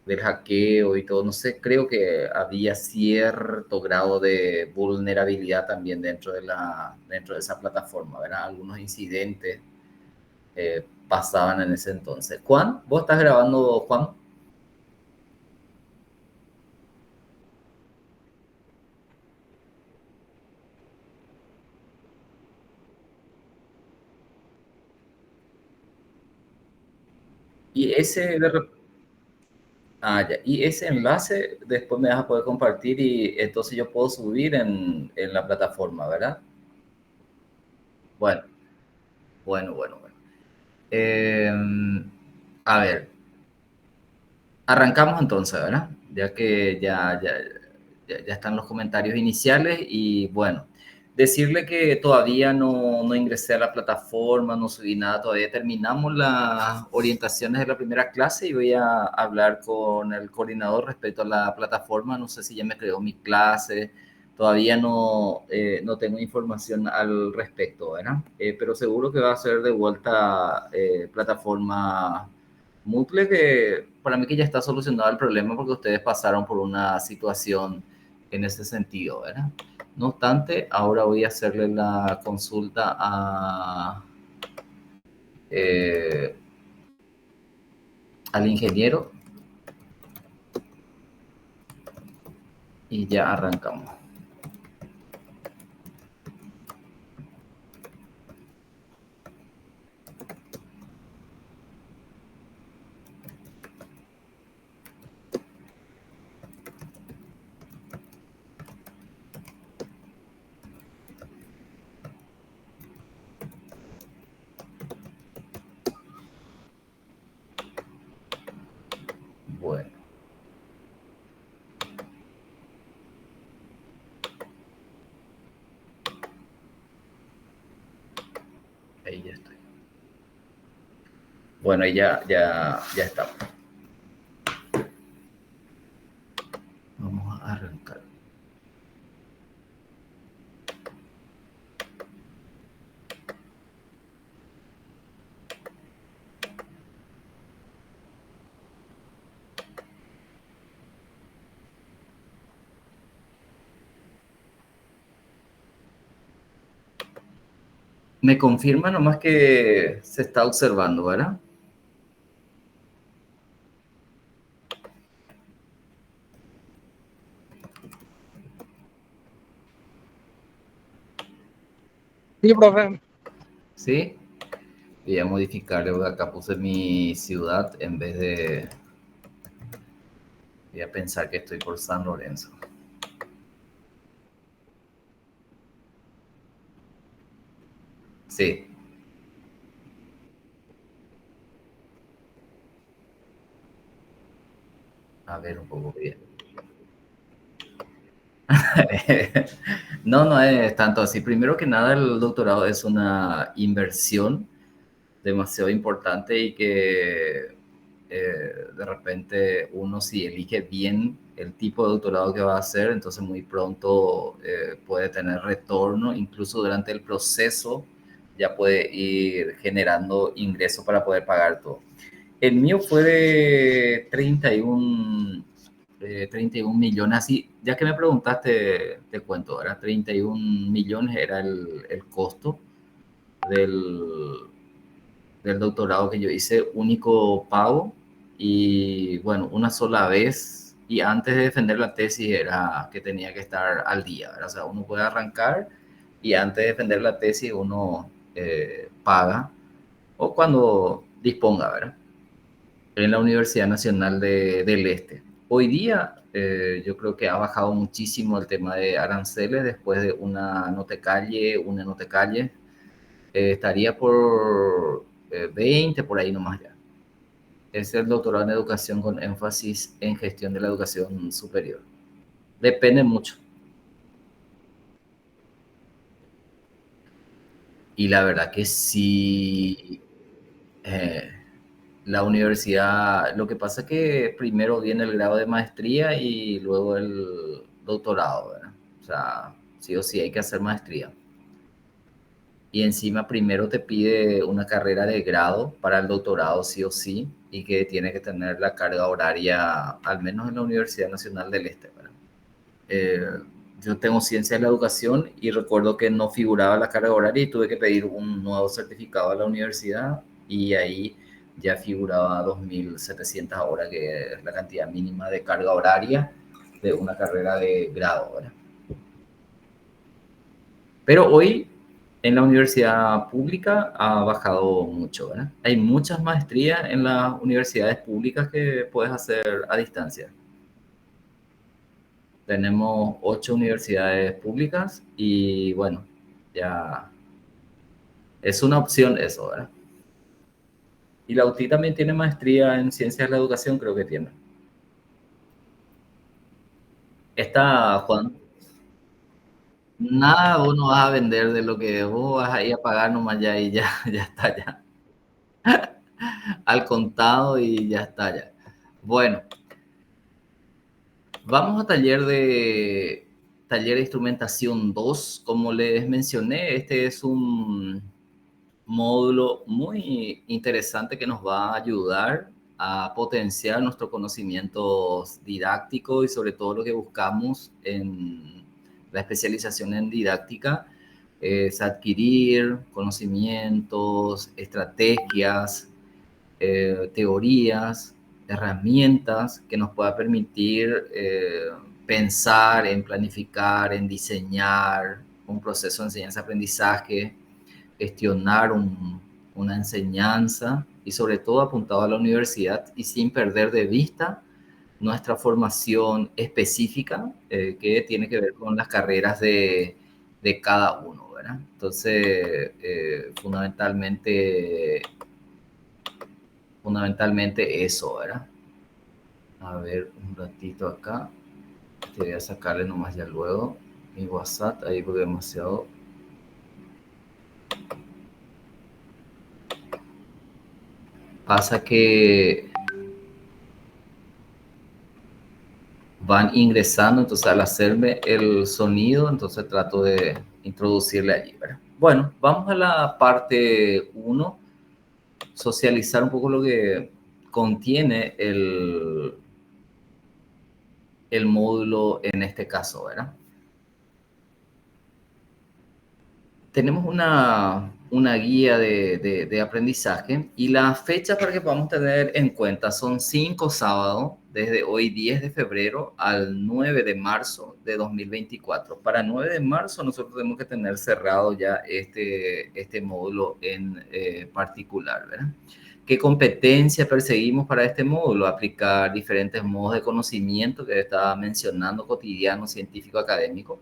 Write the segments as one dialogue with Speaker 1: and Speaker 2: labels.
Speaker 1: del hackeo y todo, no sé, creo que había cierto grado de vulnerabilidad también dentro de esa plataforma, ¿verdad? Algunos incidentes pasaban en ese entonces. Juan, ¿vos estás grabando, Juan? Y y ese enlace después me vas a poder compartir y entonces yo puedo subir en la plataforma, ¿verdad? Bueno, bueno. Eh, a ver, arrancamos entonces, ¿verdad? Ya que ya están los comentarios iniciales y bueno, decirle que todavía no ingresé a la plataforma, no subí nada, todavía terminamos las orientaciones de la primera clase y voy a hablar con el coordinador respecto a la plataforma, no sé si ya me creó mi clase, todavía no tengo información al respecto, ¿verdad? Pero seguro que va a ser de vuelta plataforma Moodle, que para mí que ya está solucionado el problema porque ustedes pasaron por una situación en ese sentido, ¿verdad? No obstante, ahora voy a hacerle la consulta eh, al ingeniero y ya arrancamos. Bueno, ahí ya estoy. Bueno, ya estamos. Vamos a arrancar. Me confirma nomás que se está observando, ¿verdad?
Speaker 2: Sí, profe.
Speaker 1: Sí. Voy a modificarle, porque acá puse mi ciudad en vez de... Voy a pensar que estoy por San Lorenzo. Sí, a ver un poco bien. No es tanto así. Primero que nada, el doctorado es una inversión demasiado importante y que de repente uno si elige bien el tipo de doctorado que va a hacer, entonces muy pronto puede tener retorno, incluso durante el proceso ya puede ir generando ingresos para poder pagar todo. El mío fue de 31 millones, así, ya que me preguntaste, te cuento, era 31 millones, era el costo del, del doctorado que yo hice, único pago, y bueno, una sola vez, y antes de defender la tesis era que tenía que estar al día, ¿verdad? O sea, uno puede arrancar y antes de defender la tesis uno paga, o cuando disponga, ¿verdad? En la Universidad Nacional del Este. Hoy día yo creo que ha bajado muchísimo el tema de aranceles después de una no te calle, estaría por 20, por ahí nomás ya. Es el doctorado en educación con énfasis en gestión de la educación superior. Depende mucho. Y la verdad que sí, eh, la universidad, lo que pasa es que primero viene el grado de maestría y luego el doctorado, ¿verdad? O sea, sí o sí hay que hacer maestría. y encima primero te pide una carrera de grado para el doctorado sí o sí, y que tiene que tener la carga horaria, al menos en la Universidad Nacional del Este, ¿verdad? Eh, yo tengo ciencia de la educación y recuerdo que no figuraba la carga horaria y tuve que pedir un nuevo certificado a la universidad y ahí ya figuraba 2.700 horas, que es la cantidad mínima de carga horaria de una carrera de grado, ¿verdad? Pero hoy en la universidad pública ha bajado mucho, ¿verdad? Hay muchas maestrías en las universidades públicas que puedes hacer a distancia. Tenemos 8 universidades públicas y bueno, ya es una opción eso, ¿verdad? Y la UTI también tiene maestría en ciencias de la educación, creo que tiene. Está, Juan, nada vos no vas a vender de lo que vos vas a ir a pagar nomás ya y ya, ya está ya. Al contado y ya está ya. Bueno, vamos a taller de instrumentación 2. Como les mencioné, este es un módulo muy interesante que nos va a ayudar a potenciar nuestros conocimientos didácticos y sobre todo lo que buscamos en la especialización en didáctica es adquirir conocimientos, estrategias, teorías, herramientas que nos pueda permitir pensar en planificar, en diseñar un proceso de enseñanza-aprendizaje, gestionar una enseñanza y sobre todo apuntado a la universidad y sin perder de vista nuestra formación específica que tiene que ver con las carreras de cada uno, ¿verdad? Entonces, fundamentalmente eso, ¿verdad? A ver, un ratito acá. Te voy a sacarle nomás ya luego mi WhatsApp, ahí porque demasiado. Pasa que van ingresando, entonces al hacerme el sonido, entonces trato de introducirle allí, ¿verdad? Bueno, vamos a la parte uno, socializar un poco lo que contiene el módulo en este caso, ¿verdad? Tenemos una guía de aprendizaje y las fechas para que podamos tener en cuenta son 5 sábados, desde hoy 10 de febrero al 9 de marzo de 2024. Para 9 de marzo nosotros tenemos que tener cerrado ya este módulo en particular, ¿verdad? ¿Qué competencia perseguimos para este módulo? Aplicar diferentes modos de conocimiento que estaba mencionando, cotidiano, científico, académico,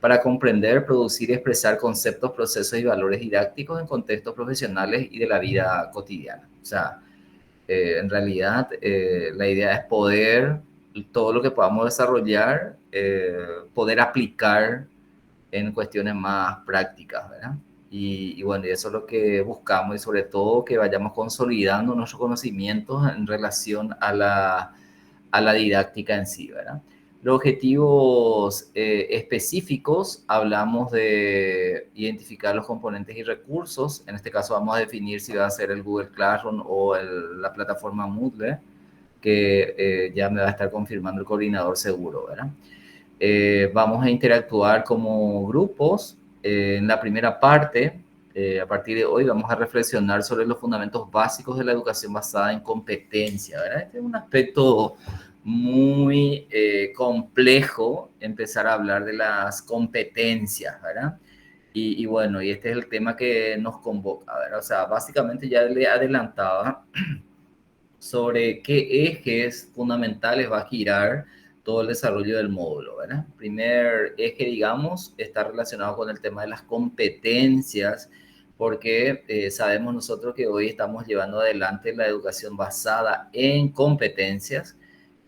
Speaker 1: para comprender, producir y expresar conceptos, procesos y valores didácticos en contextos profesionales y de la vida cotidiana. O sea, en realidad la idea es poder, todo lo que podamos desarrollar, poder aplicar en cuestiones más prácticas, ¿verdad? Y bueno, y eso es lo que buscamos y sobre todo que vayamos consolidando nuestros conocimientos en relación a la didáctica en sí, ¿verdad? Los objetivos específicos, hablamos de identificar los componentes y recursos. En este caso vamos a definir si va a ser el Google Classroom o la plataforma Moodle, que ya me va a estar confirmando el coordinador seguro, ¿verdad? Vamos a interactuar como grupos. En la primera parte, a partir de hoy, vamos a reflexionar sobre los fundamentos básicos de la educación basada en competencia, ¿verdad? Este es un aspecto muy complejo, empezar a hablar de las competencias, ¿verdad? Y bueno, y este es el tema que nos convoca, ¿verdad? O sea, básicamente ya le adelantaba sobre qué ejes fundamentales va a girar todo el desarrollo del módulo, ¿verdad? Primer eje, digamos, está relacionado con el tema de las competencias, porque sabemos nosotros que hoy estamos llevando adelante la educación basada en competencias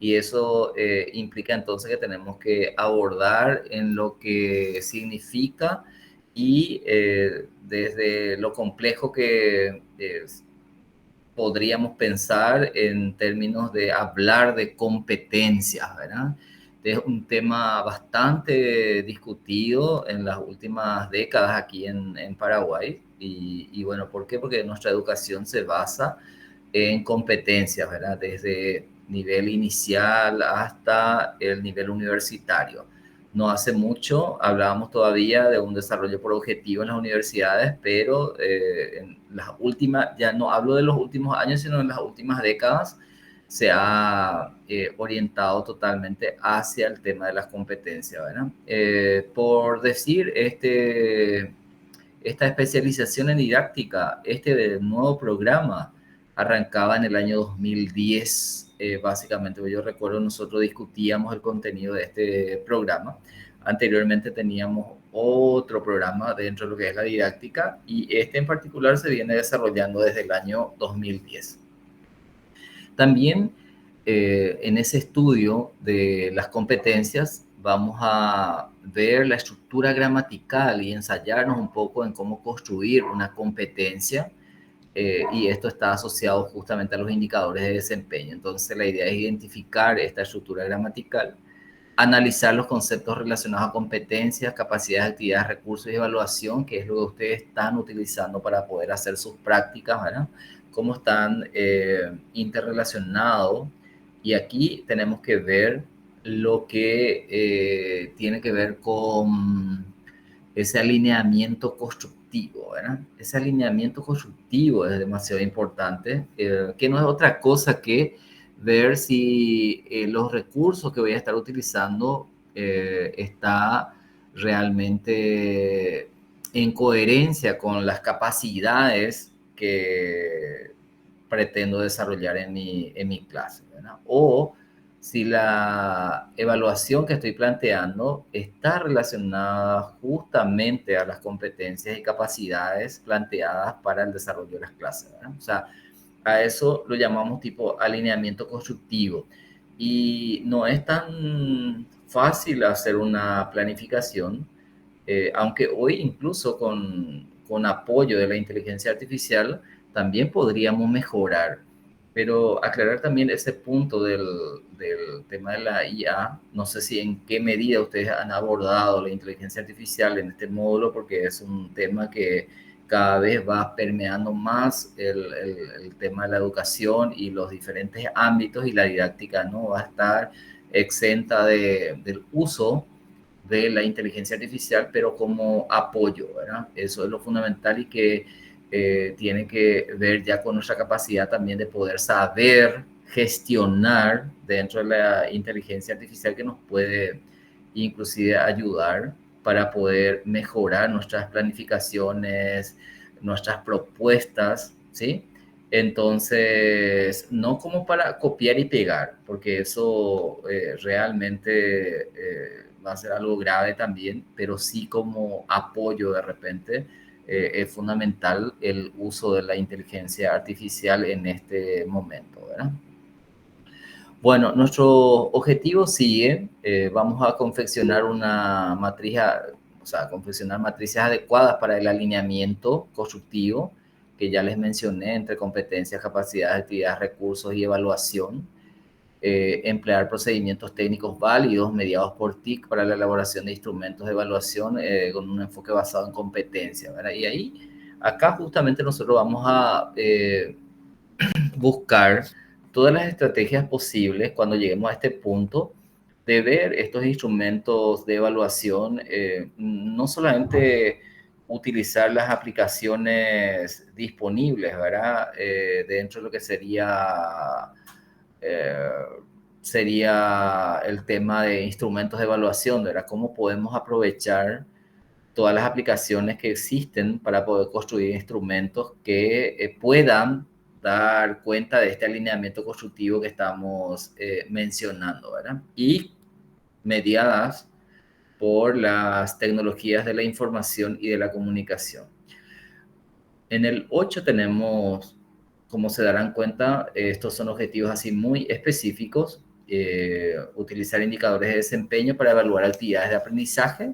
Speaker 1: y eso implica entonces que tenemos que abordar en lo que significa y desde lo complejo que podríamos pensar en términos de hablar de competencias, ¿verdad? es un tema bastante discutido en las últimas décadas aquí en Paraguay. Y bueno, ¿por qué? Porque nuestra educación se basa en competencias, ¿verdad? Desde nivel inicial hasta el nivel universitario. No hace mucho hablábamos todavía de un desarrollo por objetivo en las universidades, pero en las últimas, ya no hablo de los últimos años, sino en las últimas décadas, se ha orientado totalmente hacia el tema de las competencias, ¿verdad? Por decir, esta especialización en didáctica, este nuevo programa, arrancaba en el año 2010, básicamente. Yo recuerdo nosotros discutíamos el contenido de este programa. Anteriormente teníamos otro programa dentro de lo que es la didáctica y este en particular se viene desarrollando desde el año 2010. También en ese estudio de las competencias vamos a ver la estructura gramatical y ensayarnos un poco en cómo construir una competencia, y esto está asociado justamente a los indicadores de desempeño. Entonces la idea es identificar esta estructura gramatical, analizar los conceptos relacionados a competencias, capacidades, actividades, recursos y evaluación, que es lo que ustedes están utilizando para poder hacer sus prácticas, ¿verdad? Cómo están interrelacionados. Y aquí tenemos que ver lo que tiene que ver con ese alineamiento constructivo, ¿verdad? Ese alineamiento constructivo es demasiado importante, que no es otra cosa que ver si los recursos que voy a estar utilizando está realmente en coherencia con las capacidades que pretendo desarrollar en mi clase, ¿verdad? O si la evaluación que estoy planteando está relacionada justamente a las competencias y capacidades planteadas para el desarrollo de las clases, ¿verdad? O sea, a eso lo llamamos tipo alineamiento constructivo. Y no es tan fácil hacer una planificación, aunque hoy incluso con apoyo de la inteligencia artificial también podríamos mejorar. Pero aclarar también ese punto del tema de la IA, no sé si en qué medida ustedes han abordado la inteligencia artificial en este módulo, porque es un tema que cada vez va permeando más el tema de la educación y los diferentes ámbitos, y la didáctica no va a estar exenta del uso de la inteligencia artificial, pero como apoyo, ¿verdad? Eso es lo fundamental y que tiene que ver ya con nuestra capacidad también de poder saber gestionar dentro de la inteligencia artificial, que nos puede inclusive ayudar para poder mejorar nuestras planificaciones, nuestras propuestas, ¿sí? Entonces, no como para copiar y pegar, porque eso realmente va a ser algo grave también, pero sí como apoyo de repente. Es fundamental el uso de la inteligencia artificial en este momento, ¿verdad? Bueno, nuestro objetivo sigue. Vamos a confeccionar una matriz, o sea, confeccionar matrices adecuadas para el alineamiento constructivo que ya les mencioné, entre competencias, capacidades, actividades, recursos y evaluación. Emplear procedimientos técnicos válidos mediados por TIC para la elaboración de instrumentos de evaluación con un enfoque basado en competencia, ¿verdad? Y ahí, acá justamente nosotros vamos a buscar todas las estrategias posibles cuando lleguemos a este punto de ver estos instrumentos de evaluación, no solamente utilizar las aplicaciones disponibles, ¿verdad? Dentro de lo que eh, sería el tema de instrumentos de evaluación, ¿verdad? Cómo podemos aprovechar todas las aplicaciones que existen para poder construir instrumentos que puedan dar cuenta de este alineamiento constructivo que estamos mencionando, ¿verdad? Y mediadas por las tecnologías de la información y de la comunicación. En el 8 tenemos, como se darán cuenta, estos son objetivos así muy específicos. Utilizar indicadores de desempeño para evaluar actividades de aprendizaje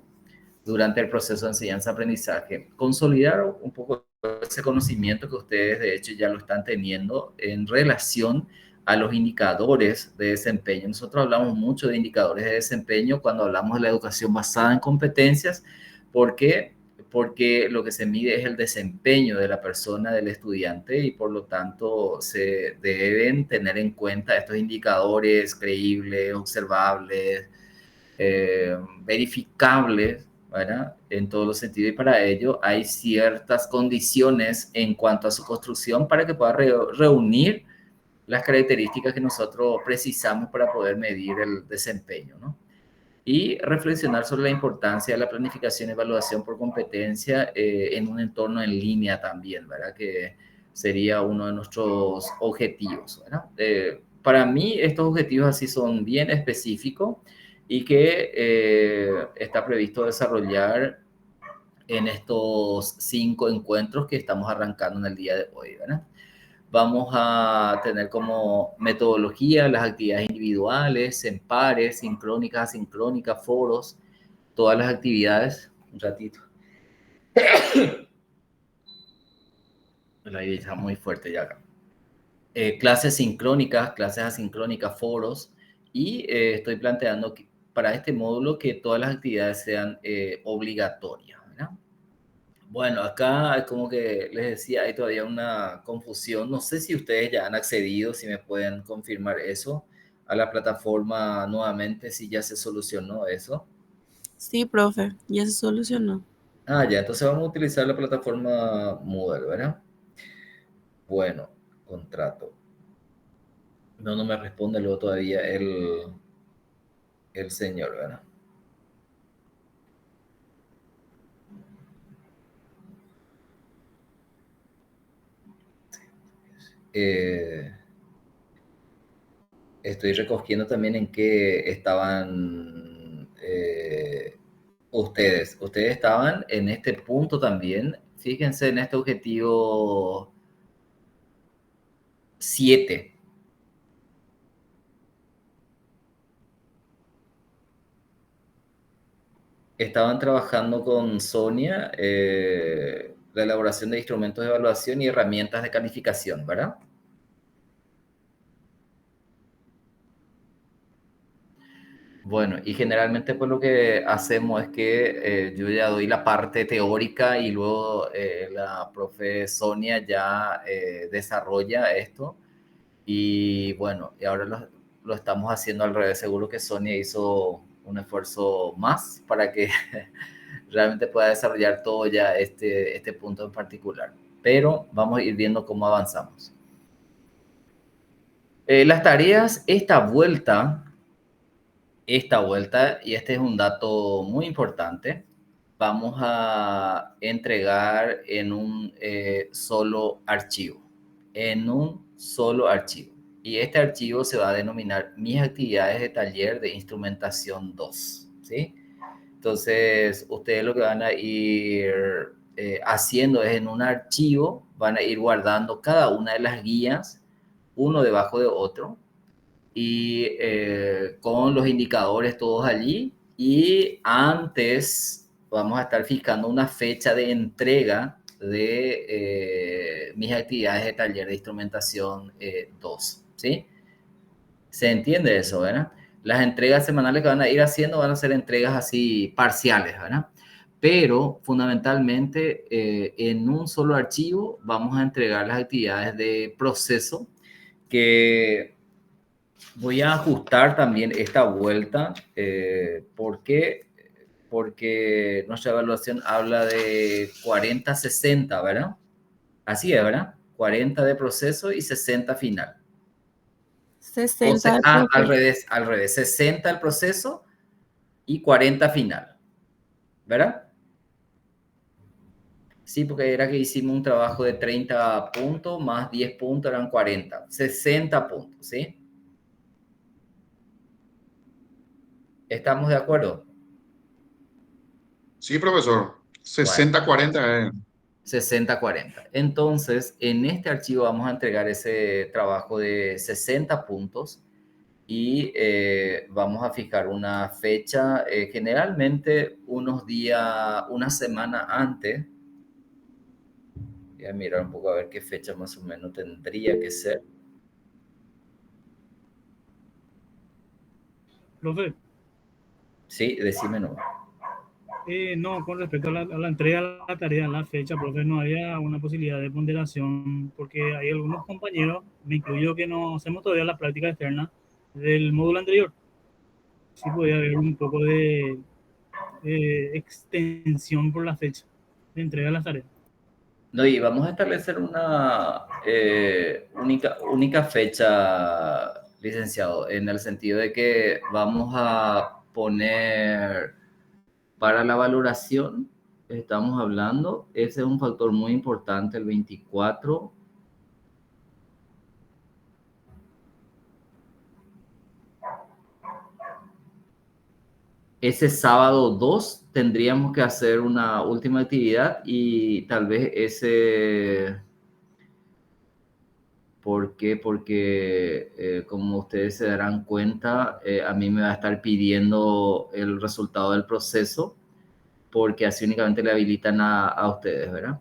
Speaker 1: durante el proceso de enseñanza-aprendizaje. Consolidar un poco ese conocimiento que ustedes de hecho ya lo están teniendo en relación a los indicadores de desempeño. Nosotros hablamos mucho de indicadores de desempeño cuando hablamos de la educación basada en competencias. ¿Por qué? Porque lo que se mide es el desempeño de la persona, del estudiante, y por lo tanto se deben tener en cuenta estos indicadores creíbles, observables, verificables, ¿verdad? En todos los sentidos, y para ello hay ciertas condiciones en cuanto a su construcción para que pueda reunir las características que nosotros precisamos para poder medir el desempeño, ¿no? Y reflexionar sobre la importancia de la planificación y evaluación por competencia en un entorno en línea también, ¿verdad? Que sería uno de nuestros objetivos, ¿verdad? Para mí estos objetivos así son bien específicos y que está previsto desarrollar en estos 5 encuentros que estamos arrancando en el día de hoy, ¿verdad? Vamos a tener como metodología las actividades individuales, en pares, sincrónicas, asincrónicas, foros, todas las actividades. Un ratito. La idea está muy fuerte ya acá. Clases sincrónicas, clases asincrónicas, foros. Y estoy planteando que para este módulo que todas las actividades sean obligatorias, ¿verdad? Bueno, acá como que les decía, hay todavía una confusión. No sé si ustedes ya han accedido, si me pueden confirmar eso, a la plataforma nuevamente, si ya se solucionó eso.
Speaker 3: Sí, profe, ya se solucionó.
Speaker 1: Ah, ya, entonces vamos a utilizar la plataforma Moodle, ¿verdad? Bueno, contrato. No, no me responde luego todavía el señor, ¿verdad? Estoy recogiendo también en qué estaban ustedes. Ustedes estaban en este punto también. Fíjense en este objetivo 7. Estaban trabajando con Sonia la elaboración de instrumentos de evaluación y herramientas de calificación, ¿verdad? Bueno, y generalmente pues lo que hacemos es que yo ya doy la parte teórica y luego la profe Sonia ya desarrolla esto. Y bueno, y ahora lo estamos haciendo al revés. Seguro que Sonia hizo un esfuerzo más para que realmente pueda desarrollar todo ya este punto en particular. Pero vamos a ir viendo cómo avanzamos. Las tareas, esta vuelta, y este es un dato muy importante, vamos a entregar en un solo archivo, en un solo archivo. Y este archivo se va a denominar mis actividades de taller de instrumentación 2, ¿sí? Entonces, ustedes lo que van a ir haciendo es en un archivo, van a ir guardando cada una de las guías, uno debajo de otro, y con los indicadores todos allí. Y antes vamos a estar fijando una fecha de entrega de mis actividades de taller de instrumentación 2, ¿sí? ¿Se entiende eso, verdad? Las entregas semanales que van a ir haciendo van a ser entregas así parciales, ¿verdad? Pero fundamentalmente en un solo archivo vamos a entregar las actividades de proceso, que voy a ajustar también esta vuelta. ¿Por qué? Porque nuestra evaluación habla de 40-60, ¿verdad? Así es, ¿verdad? 40 de proceso y 60 final.
Speaker 3: 60,
Speaker 1: Al revés, 60 el proceso y 40 final, ¿verdad? Sí, porque era que hicimos un trabajo de 30 puntos más 10 puntos, eran 40, 60 puntos, ¿sí? ¿Estamos de acuerdo?
Speaker 4: Sí, profesor.
Speaker 1: Bueno,
Speaker 4: 60-40.
Speaker 1: 60-40. Entonces, en este archivo vamos a entregar ese trabajo de 60 puntos y vamos a fijar una fecha, generalmente unos días, una semana antes. Voy a mirar un poco a ver qué fecha más o menos tendría que ser.
Speaker 2: Profe,
Speaker 1: Sí, decime no.
Speaker 2: no, con respecto a la entrega de la tarea, la fecha, profe, no había una posibilidad de ponderación, porque hay algunos compañeros, me incluyo, que no hacemos todavía la práctica externa del módulo anterior. Sí podía haber un poco de extensión por la fecha de entrega de las tareas.
Speaker 1: No, y vamos a establecer una única fecha, licenciado, en el sentido de que vamos a poner para la valoración, estamos hablando, ese es un factor muy importante, el 24. Ese sábado 2 tendríamos que hacer una última actividad y tal vez ese... ¿Por qué? Porque como ustedes se darán cuenta, a mí me va a estar pidiendo el resultado del proceso porque así únicamente le habilitan a ustedes, ¿verdad?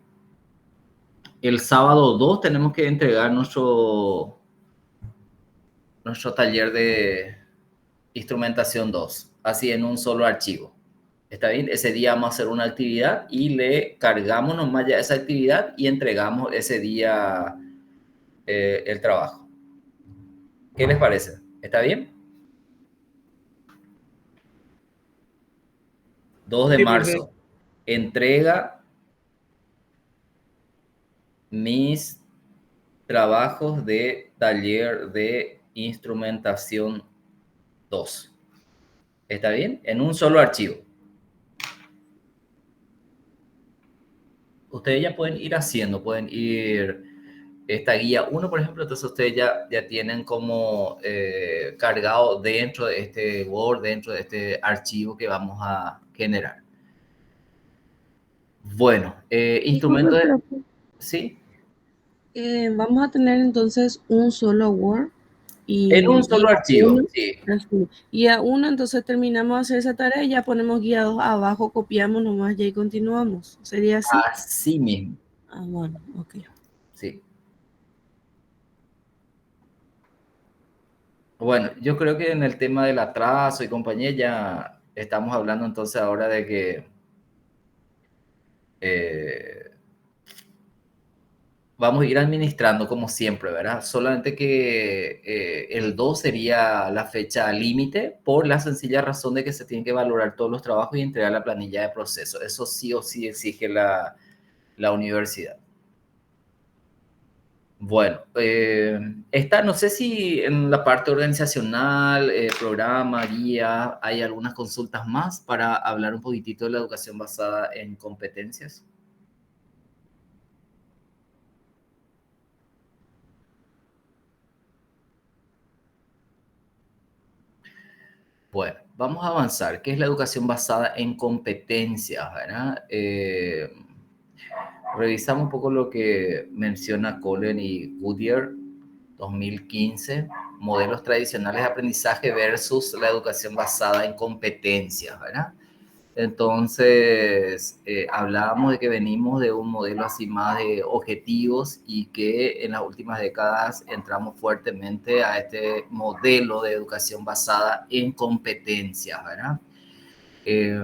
Speaker 1: El sábado 2 tenemos que entregar nuestro taller de instrumentación 2, así en un solo archivo. ¿Está bien? Ese día vamos a hacer una actividad y le cargamos nomás ya esa actividad y entregamos ese día el trabajo. ¿Qué les parece? ¿Está bien? 2 de
Speaker 2: Sí, profe,
Speaker 1: marzo, entrega mis trabajos de taller de instrumentación 2. ¿Está bien? En un solo archivo. Ustedes ya pueden ir haciendo, pueden ir esta guía 1, por ejemplo, entonces ustedes ya tienen como cargado dentro de este Word, dentro de este archivo que vamos a generar. Bueno,
Speaker 3: Disculpe,
Speaker 1: instrumento de...
Speaker 3: profe.
Speaker 1: Sí,
Speaker 3: Vamos a tener entonces un solo Word
Speaker 1: en un
Speaker 3: y
Speaker 1: solo
Speaker 3: a
Speaker 1: archivo,
Speaker 3: uno,
Speaker 1: sí.
Speaker 3: así, y a uno entonces terminamos de hacer esa tarea y ya ponemos guiados abajo, copiamos nomás y ahí continuamos. ¿Sería así?
Speaker 1: Así mismo,
Speaker 3: Ah, bueno, ok.
Speaker 1: sí. Bueno, yo creo que en el tema del atraso y compañía ya estamos hablando entonces ahora de que eh, vamos a ir administrando como siempre, ¿verdad? Solamente que el 2 sería la fecha límite por la sencilla razón de que se tienen que valorar todos los trabajos y entregar la planilla de proceso. Eso sí o sí exige la universidad. Bueno, no sé si en la parte organizacional, programa, guía, hay algunas consultas más para hablar un poquitito de la educación basada en competencias. Bueno, vamos a avanzar. ¿Qué es la educación basada en competencias, verdad? Revisamos un poco lo que menciona Collen y Goodyear, 2015, modelos tradicionales de aprendizaje versus la educación basada en competencias, ¿verdad? Entonces, hablábamos de que venimos de un modelo así más de objetivos y que en las últimas décadas entramos fuertemente a este modelo de educación basada en competencias, ¿verdad? Eh,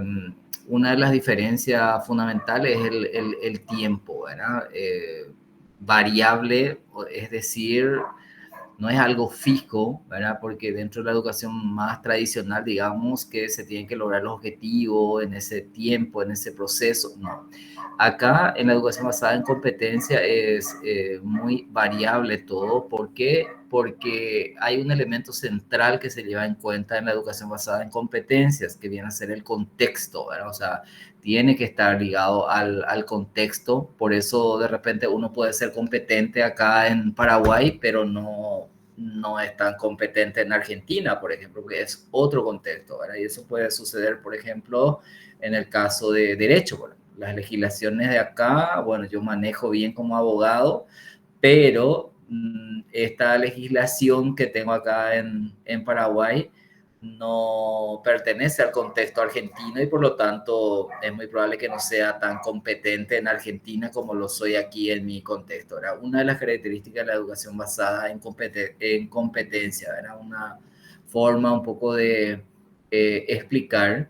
Speaker 1: una de las diferencias fundamentales es el tiempo, ¿verdad? Variable, es decir, no es algo fijo, ¿verdad? Porque dentro de la educación más tradicional, digamos que se tienen que lograr los objetivos en ese tiempo, en ese proceso. No. Acá en la educación basada en competencia es muy variable todo. ¿Por qué? Porque hay un elemento central que se lleva en cuenta en la educación basada en competencias, que viene a ser el contexto, ¿verdad? O sea, tiene que estar ligado al contexto. Por eso de repente uno puede ser competente acá en Paraguay, pero no es tan competente en Argentina, por ejemplo, porque es otro contexto, ¿verdad? Y eso puede suceder, por ejemplo, en el caso de derecho. Bueno, las legislaciones de acá, bueno, yo manejo bien como abogado, pero esta legislación que tengo acá en Paraguay no pertenece al contexto argentino y por lo tanto es muy probable que no sea tan competente en Argentina como lo soy aquí en mi contexto. Era una de las características de la educación basada en competencia, era una forma un poco de explicar.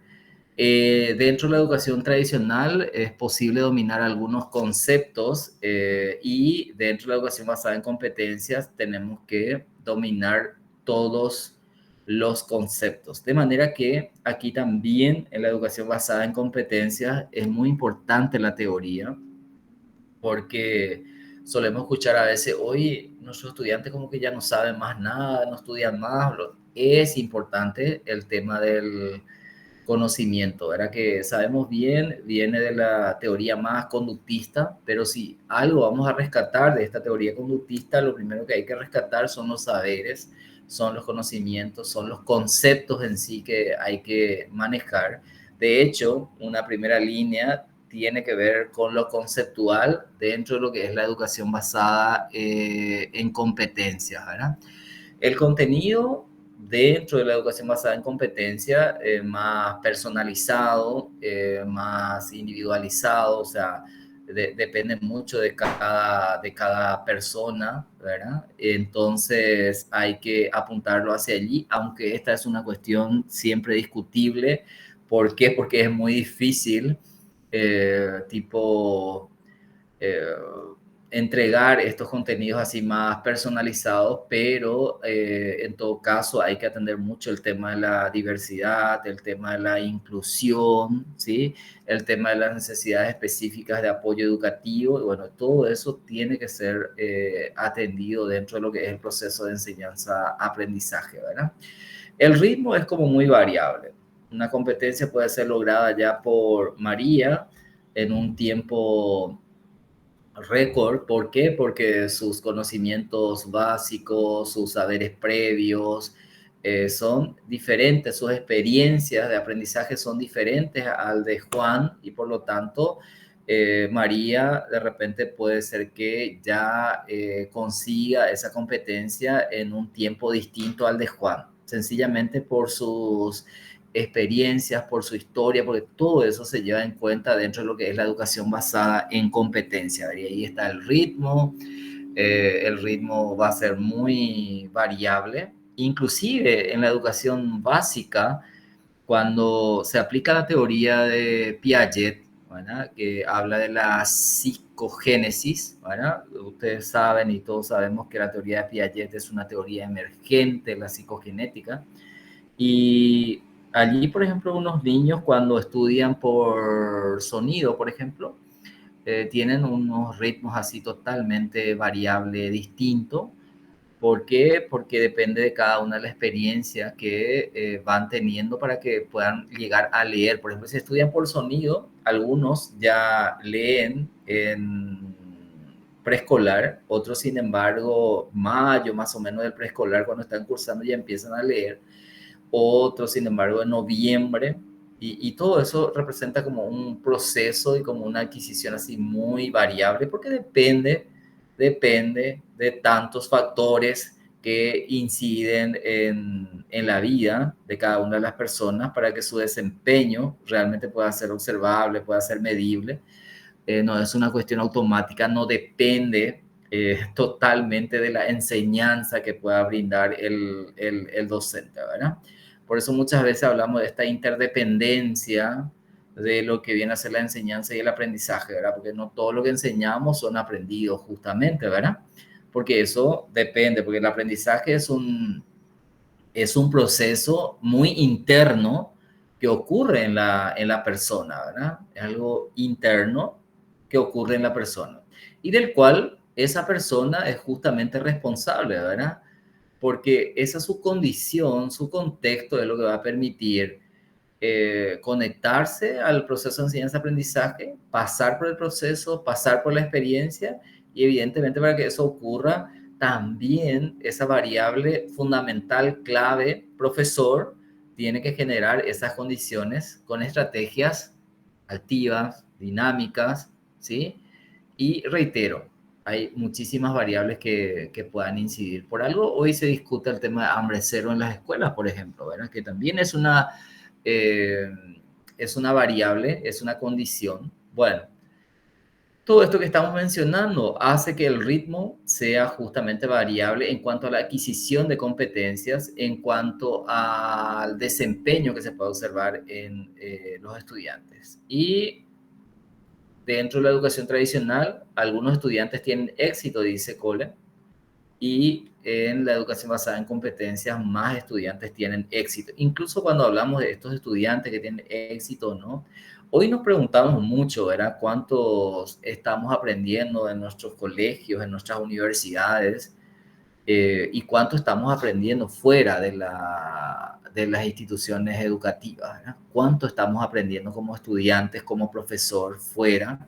Speaker 1: Dentro de la educación tradicional es posible dominar algunos conceptos y dentro de la educación basada en competencias tenemos que dominar todos los conceptos. De manera que aquí también en la educación basada en competencias es muy importante la teoría, porque solemos escuchar a veces, hoy nuestros estudiantes como que ya no saben más nada, no estudian más. Es importante el tema del conocimiento, ¿verdad? Que sabemos bien, viene de la teoría más conductista, pero si algo vamos a rescatar de esta teoría conductista, lo primero que hay que rescatar son los saberes, son los conocimientos, son los conceptos en sí que hay que manejar. De hecho, una primera línea tiene que ver con lo conceptual dentro de lo que es la educación basada en competencias, ¿verdad? El contenido dentro de la educación basada en competencia, más personalizado, más individualizado, o sea, depende mucho de cada persona, ¿verdad? Entonces hay que apuntarlo hacia allí, aunque esta es una cuestión siempre discutible. ¿Por qué? Porque es muy difícil, tipo eh, entregar estos contenidos así más personalizados, pero en todo caso hay que atender mucho el tema de la diversidad, el tema de la inclusión, ¿sí? El tema de las necesidades específicas de apoyo educativo, y bueno, todo eso tiene que ser atendido dentro de lo que es el proceso de enseñanza-aprendizaje, ¿verdad? El ritmo es como muy variable. Una competencia puede ser lograda ya por María en un tiempo récord. ¿Por qué? Porque sus conocimientos básicos, sus saberes previos son diferentes, sus experiencias de aprendizaje son diferentes al de Juan y por lo tanto María de repente puede ser que ya consiga esa competencia en un tiempo distinto al de Juan, sencillamente por sus experiencias, por su historia, porque todo eso se lleva en cuenta dentro de lo que es la educación basada en competencia. Y ahí está el ritmo va a ser muy variable, inclusive en la educación básica, cuando se aplica la teoría de Piaget, ¿verdad? Que habla de la psicogénesis, ¿verdad? Ustedes saben y todos sabemos que la teoría de Piaget es una teoría emergente, la psicogenética, y allí, por ejemplo, unos niños cuando estudian por sonido, por ejemplo, tienen unos ritmos así totalmente variable, distinto. ¿Por qué? Porque depende de cada una de las experiencias que van teniendo para que puedan llegar a leer. Por ejemplo, si estudian por sonido, algunos ya leen en preescolar, otros, sin embargo, mayo más o menos del preescolar, cuando están cursando, ya empiezan a leer, otros, sin embargo, en noviembre, y todo eso representa como un proceso y como una adquisición así muy variable, porque depende de tantos factores que inciden en la vida de cada una de las personas para que su desempeño realmente pueda ser observable, pueda ser medible. No es una cuestión automática, no depende totalmente de la enseñanza que pueda brindar el docente, ¿verdad? Por eso muchas veces hablamos de esta interdependencia de lo que viene a ser la enseñanza y el aprendizaje, ¿verdad? Porque no todo lo que enseñamos son aprendidos justamente, ¿verdad? Porque eso depende, porque el aprendizaje es un proceso muy interno que ocurre en la persona, ¿verdad? Es algo interno que ocurre en la persona y del cual esa persona es justamente responsable, ¿verdad? Porque esa es su condición, su contexto es lo que va a permitir conectarse al proceso de enseñanza-aprendizaje, pasar por el proceso, pasar por la experiencia y evidentemente para que eso ocurra, también esa variable fundamental, clave, profesor, tiene que generar esas condiciones con estrategias activas, dinámicas, ¿sí? Y reitero, hay muchísimas variables que puedan incidir. Por algo, hoy se discute el tema de hambre cero en las escuelas, por ejemplo, ¿verdad? Que también es una variable, es una condición. Bueno, todo esto que estamos mencionando hace que el ritmo sea justamente variable en cuanto a la adquisición de competencias, en cuanto al desempeño que se puede observar en los estudiantes. Y dentro de la educación tradicional, algunos estudiantes tienen éxito, dice Cole, y en la educación basada en competencias, más estudiantes tienen éxito. Incluso cuando hablamos de estos estudiantes que tienen éxito, ¿no? Hoy nos preguntamos mucho, ¿verdad? ¿Cuántos estamos aprendiendo en nuestros colegios, en nuestras universidades? Y cuánto estamos aprendiendo fuera de las instituciones educativas, ¿verdad? ¿Cuánto estamos aprendiendo como estudiantes, como profesor, fuera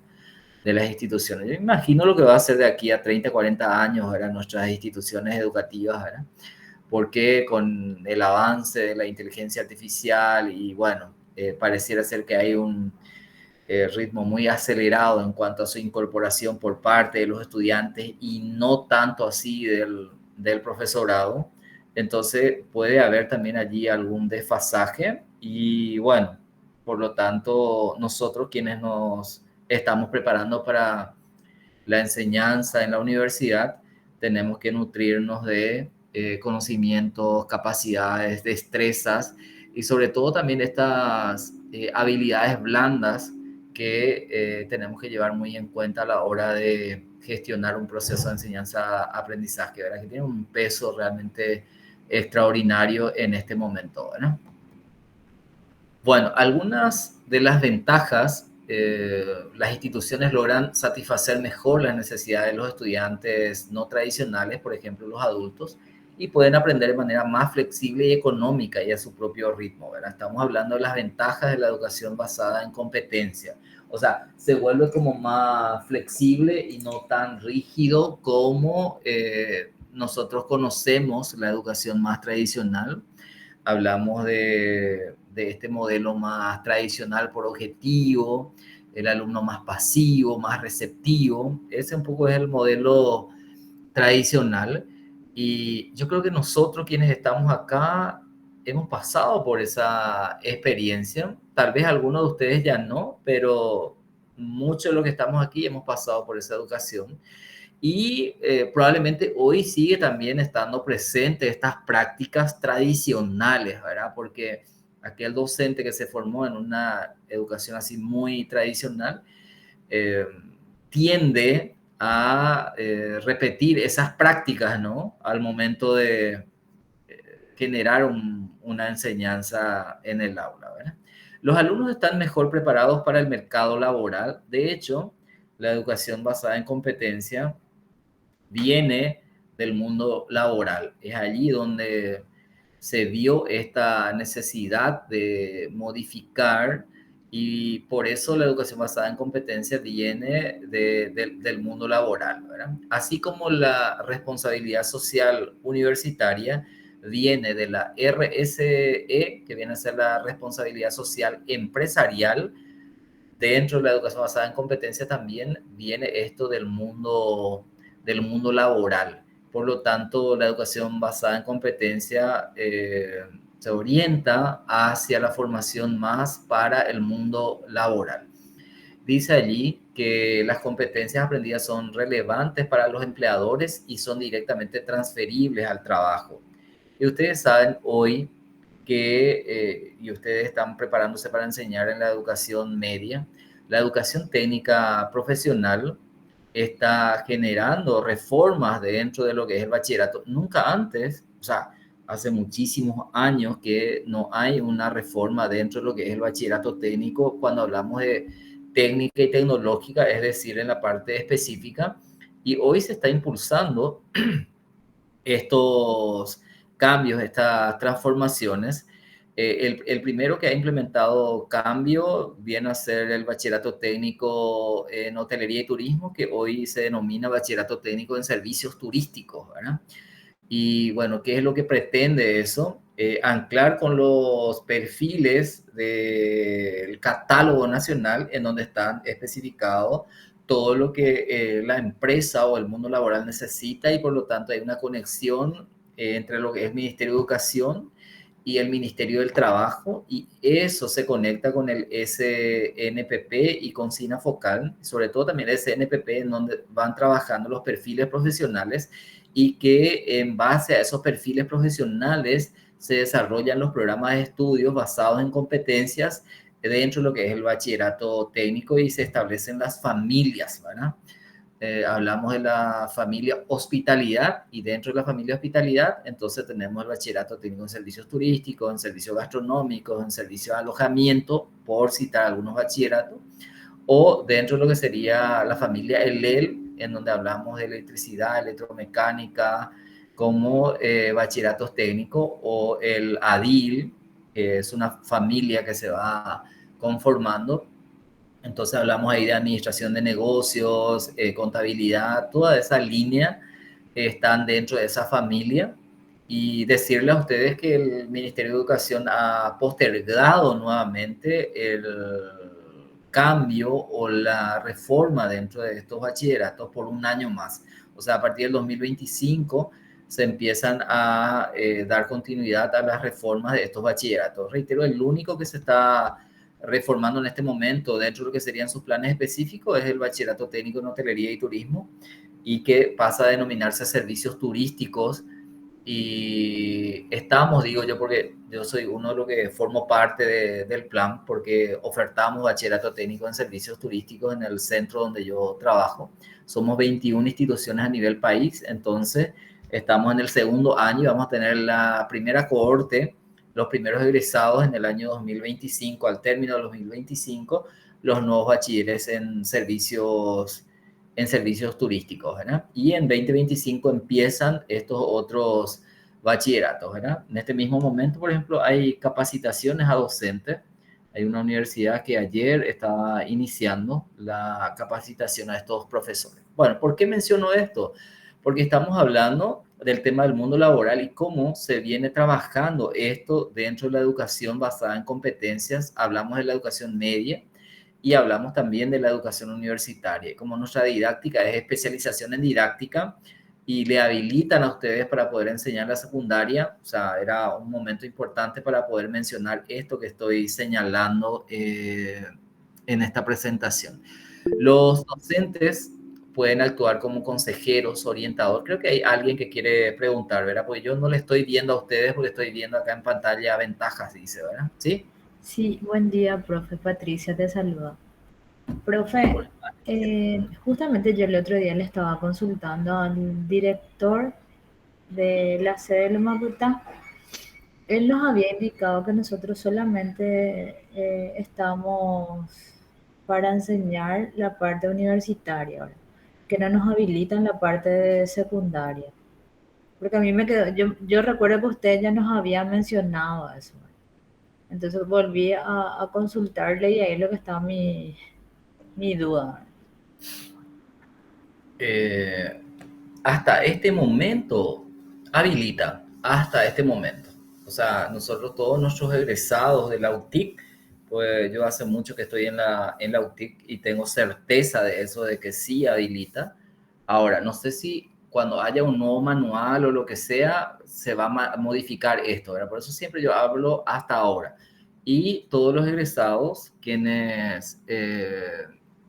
Speaker 1: de las instituciones? Yo imagino lo que va a ser de aquí a 30, 40 años, ¿verdad? Nuestras instituciones educativas, ¿verdad? Porque con el avance de la inteligencia artificial y bueno, pareciera ser que hay un ritmo muy acelerado en cuanto a su incorporación por parte de los estudiantes y no tanto así del profesorado. Entonces puede haber también allí algún desfasaje y bueno, por lo tanto nosotros quienes nos estamos preparando para la enseñanza en la universidad tenemos que nutrirnos de conocimientos, capacidades, destrezas y sobre todo también estas habilidades blandas que tenemos que llevar muy en cuenta a la hora de gestionar un proceso de enseñanza-aprendizaje, ¿verdad? Que tiene un peso realmente extraordinario en este momento, ¿verdad? Bueno, algunas de las ventajas, las instituciones logran satisfacer mejor las necesidades de los estudiantes no tradicionales, por ejemplo, los adultos, y pueden aprender de manera más flexible y económica y a su propio ritmo, ¿verdad? Estamos hablando de las ventajas de la educación basada en competencia. O sea, se vuelve como más flexible y no tan rígido como nosotros conocemos la educación más tradicional. Hablamos de este modelo más tradicional por objetivo, el alumno más pasivo, más receptivo. Ese un poco es el modelo tradicional. Y yo creo que nosotros quienes estamos acá hemos pasado por esa experiencia. Tal vez algunos de ustedes ya no, pero muchos de los que estamos aquí hemos pasado por esa educación. Y probablemente hoy sigue también estando presente estas prácticas tradicionales, ¿verdad? Porque aquel docente que se formó en una educación así muy tradicional eh, tiende a repetir esas prácticas, ¿no? Al momento de generar una enseñanza en el aula, ¿verdad? Los alumnos están mejor preparados para el mercado laboral. De hecho, la educación basada en competencia viene del mundo laboral. Es allí donde se vio esta necesidad de modificar y por eso la educación basada en competencias viene del mundo laboral, ¿verdad? Así como la responsabilidad social universitaria viene de la RSE, que viene a ser la responsabilidad social empresarial. Dentro de la educación basada en competencia también viene esto del mundo laboral. Por lo tanto, la educación basada en competencia se orienta hacia la formación más para el mundo laboral. Dice allí que las competencias aprendidas son relevantes para los empleadores y son directamente transferibles al trabajo. Y ustedes saben hoy que, y ustedes están preparándose para enseñar en la educación media, la educación técnica profesional está generando reformas dentro de lo que es el bachillerato. Nunca antes, o sea, hace muchísimos años que no hay una reforma dentro de lo que es el bachillerato técnico cuando hablamos de técnica y tecnológica, es decir, en la parte específica. Y hoy se está impulsando estos cambios, estas transformaciones. El primero que ha implementado cambio viene a ser el bachillerato técnico en hotelería y turismo, que hoy se denomina bachillerato técnico en servicios turísticos, ¿verdad? Y bueno, ¿qué es lo que pretende eso? Anclar con los perfiles del catálogo nacional en donde están especificados todo lo que la empresa o el mundo laboral necesita y por lo tanto hay una conexión entre lo que es Ministerio de Educación y el Ministerio del Trabajo, y eso se conecta con el SNPP y con SINAFOCAL, sobre todo también el SNPP, en donde van trabajando los perfiles profesionales y que en base a esos perfiles profesionales se desarrollan los programas de estudios basados en competencias dentro de lo que es el bachillerato técnico y se establecen las familias, ¿verdad? Hablamos de la familia hospitalidad y dentro de la familia hospitalidad, entonces tenemos el bachillerato técnico en servicios turísticos, en servicios gastronómicos, en servicios de alojamiento, por citar algunos bachilleratos, o dentro de lo que sería la familia ELEL, en donde hablamos de electricidad, electromecánica, como bachilleratos técnicos, o el ADIL, que es una familia que se va conformando. Entonces hablamos ahí de administración de negocios, contabilidad, toda esa línea están dentro de esa familia. Y decirle a ustedes que el Ministerio de Educación ha postergado nuevamente el cambio o la reforma dentro de estos bachilleratos por un año más. O sea, a partir del 2025 se empiezan a dar continuidad a las reformas de estos bachilleratos. Reitero, el único que se está reformando en este momento dentro de lo que serían sus planes específicos es el bachillerato técnico en hotelería y turismo, y que pasa a denominarse servicios turísticos. Y estamos, digo yo, porque yo soy uno de los que formo parte del plan, porque ofertamos bachillerato técnico en servicios turísticos en el centro donde yo trabajo. Somos 21 instituciones a nivel país, entonces estamos en el segundo año y vamos a tener la primera cohorte, los primeros egresados en el año 2025, al término del 2025, los nuevos bachilleres en servicios turísticos, ¿verdad? Y en 2025 empiezan estos otros bachilleratos, ¿verdad? En este mismo momento, por ejemplo, hay capacitaciones a docentes. Hay una universidad que ayer estaba iniciando la capacitación a estos profesores. Bueno, ¿por qué menciono esto? Porque estamos hablando del tema del mundo laboral y cómo se viene trabajando esto dentro de la educación basada en competencias. Hablamos de la educación media y hablamos también de la educación universitaria. Como nuestra didáctica es especialización en didáctica y le habilitan a ustedes para poder enseñar la secundaria, o sea, era un momento importante para poder mencionar esto que estoy señalando en esta presentación. Los docentes pueden actuar como consejeros, orientador. Creo que hay alguien que quiere preguntar, ¿verdad? Porque yo no le estoy viendo a ustedes porque estoy viendo acá en pantalla ventajas, dice, ¿verdad? ¿Sí?
Speaker 4: Sí, buen día, profe. Patricia te saluda. Profe, justamente yo el otro día le estaba consultando al director de la sede de Lumaputá. Él nos había indicado que nosotros solamente estamos para enseñar la parte universitaria, ¿verdad? Que no nos habilitan la parte de secundaria. Porque a mí me quedó, yo recuerdo que usted ya nos había mencionado eso. Entonces volví a consultarle y ahí es lo que estaba mi duda.
Speaker 1: Hasta este momento habilita, hasta este momento. O sea, nosotros todos nuestros egresados de la UTIC, pues yo hace mucho que estoy en la UTIC y tengo certeza de eso, de que sí habilita. Ahora, no sé si cuando haya un nuevo manual o lo que sea, se va a modificar esto, ¿verdad? Por eso siempre yo hablo hasta ahora. Y todos los egresados quienes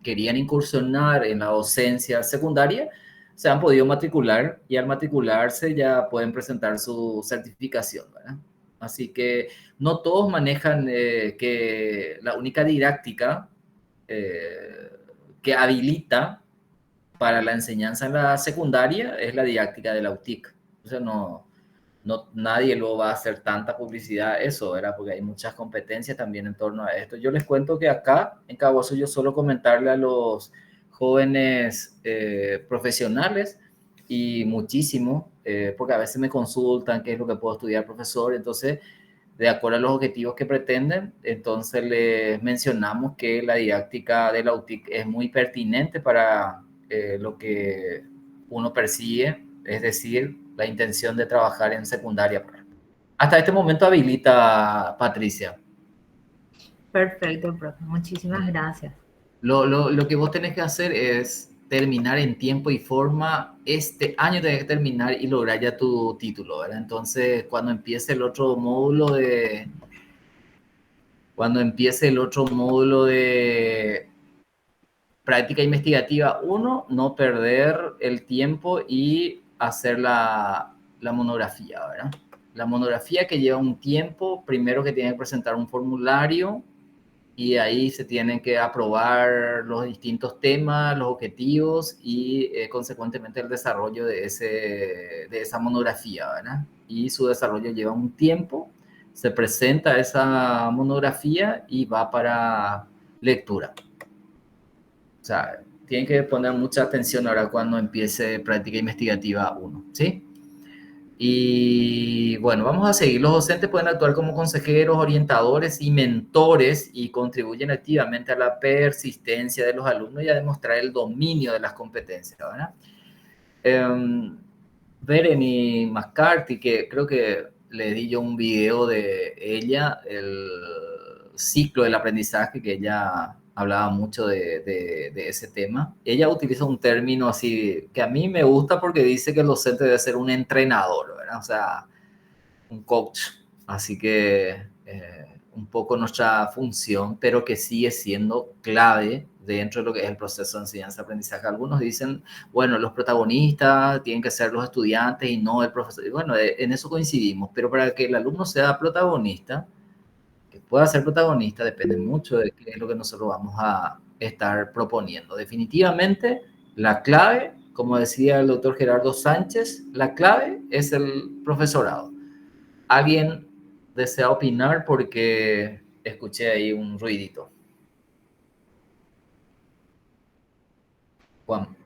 Speaker 1: querían incursionar en la docencia secundaria, se han podido matricular y al matricularse ya pueden presentar su certificación, ¿verdad? Así que no todos manejan que la única didáctica que habilita para la enseñanza en la secundaria es la didáctica de la UTIC. O sea, nadie lo va a hacer tanta publicidad a eso, ¿verdad? Porque hay muchas competencias también en torno a esto. Yo les cuento que acá en Cabo Suyo solo comentarle a los jóvenes profesionales y muchísimo, porque a veces me consultan qué es lo que puedo estudiar, profesor. Entonces, de acuerdo a los objetivos que pretenden, entonces les mencionamos que la didáctica de la UTIC es muy pertinente para lo que uno persigue, es decir, la intención de trabajar en secundaria. Hasta este momento habilita, Patricia.
Speaker 4: Perfecto, profe. Muchísimas gracias.
Speaker 1: Lo que vos tenés que hacer es terminar en tiempo y forma, este año tenés que terminar y lograr ya tu título, ¿verdad? Entonces, cuando empiece el otro módulo de práctica investigativa, uno, no perder el tiempo y hacer la monografía, ¿verdad? La monografía que lleva un tiempo, primero que tiene que presentar un formulario y ahí se tienen que aprobar los distintos temas, los objetivos y consecuentemente el desarrollo de esa monografía, ¿verdad? Y su desarrollo lleva un tiempo, se presenta esa monografía y va para lectura. O sea, tienen que poner mucha atención ahora cuando empiece práctica investigativa 1, ¿sí? Y bueno, vamos a seguir. Los docentes pueden actuar como consejeros, orientadores y mentores y contribuyen activamente a la persistencia de los alumnos y a demostrar el dominio de las competencias, ¿verdad? Berenice McCarthy, que creo que le di yo un video de ella, el ciclo del aprendizaje, que ella hablaba mucho de ese tema. Ella utiliza un término así que a mí me gusta porque dice que el docente debe ser un entrenador, ¿verdad? O sea, un coach. Así que un poco nuestra función, pero que sigue siendo clave dentro de lo que es el proceso de enseñanza-aprendizaje. Algunos dicen, bueno, los protagonistas tienen que ser los estudiantes y no el profesor. Y bueno, en eso coincidimos, pero para que el alumno sea protagonista, que pueda ser protagonista, depende mucho de qué es lo que nosotros vamos a estar proponiendo. Definitivamente, la clave, como decía el doctor Gerardo Sánchez, la clave es el profesorado. ¿Alguien desea opinar? Porque escuché ahí un ruidito. Juan.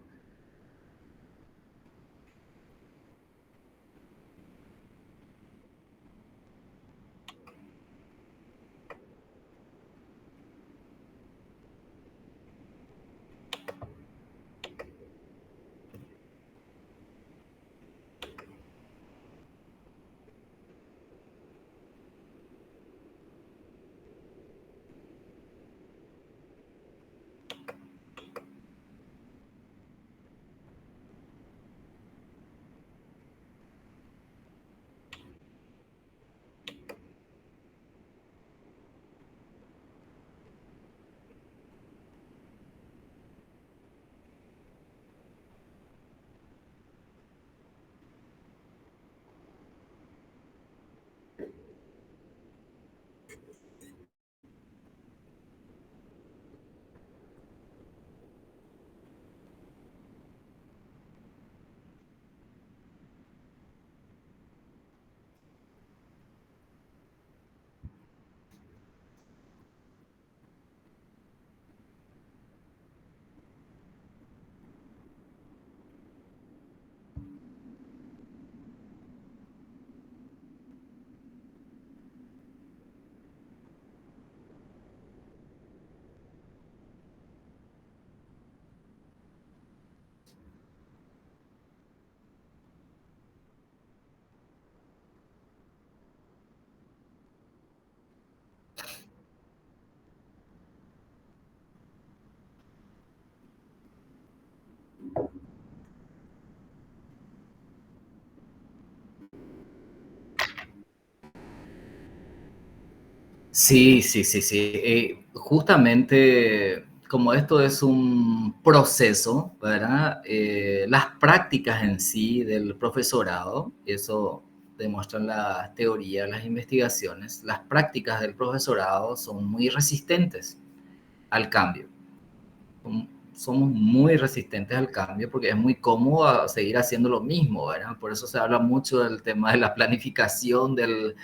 Speaker 1: Sí, sí, sí, sí. Justamente como esto es un proceso, ¿verdad? Las prácticas en sí del profesorado, eso demuestran las teorías, las investigaciones, las prácticas del profesorado son muy resistentes al cambio. Somos muy resistentes al cambio porque es muy cómodo seguir haciendo lo mismo, ¿verdad? Por eso se habla mucho del tema de la planificación del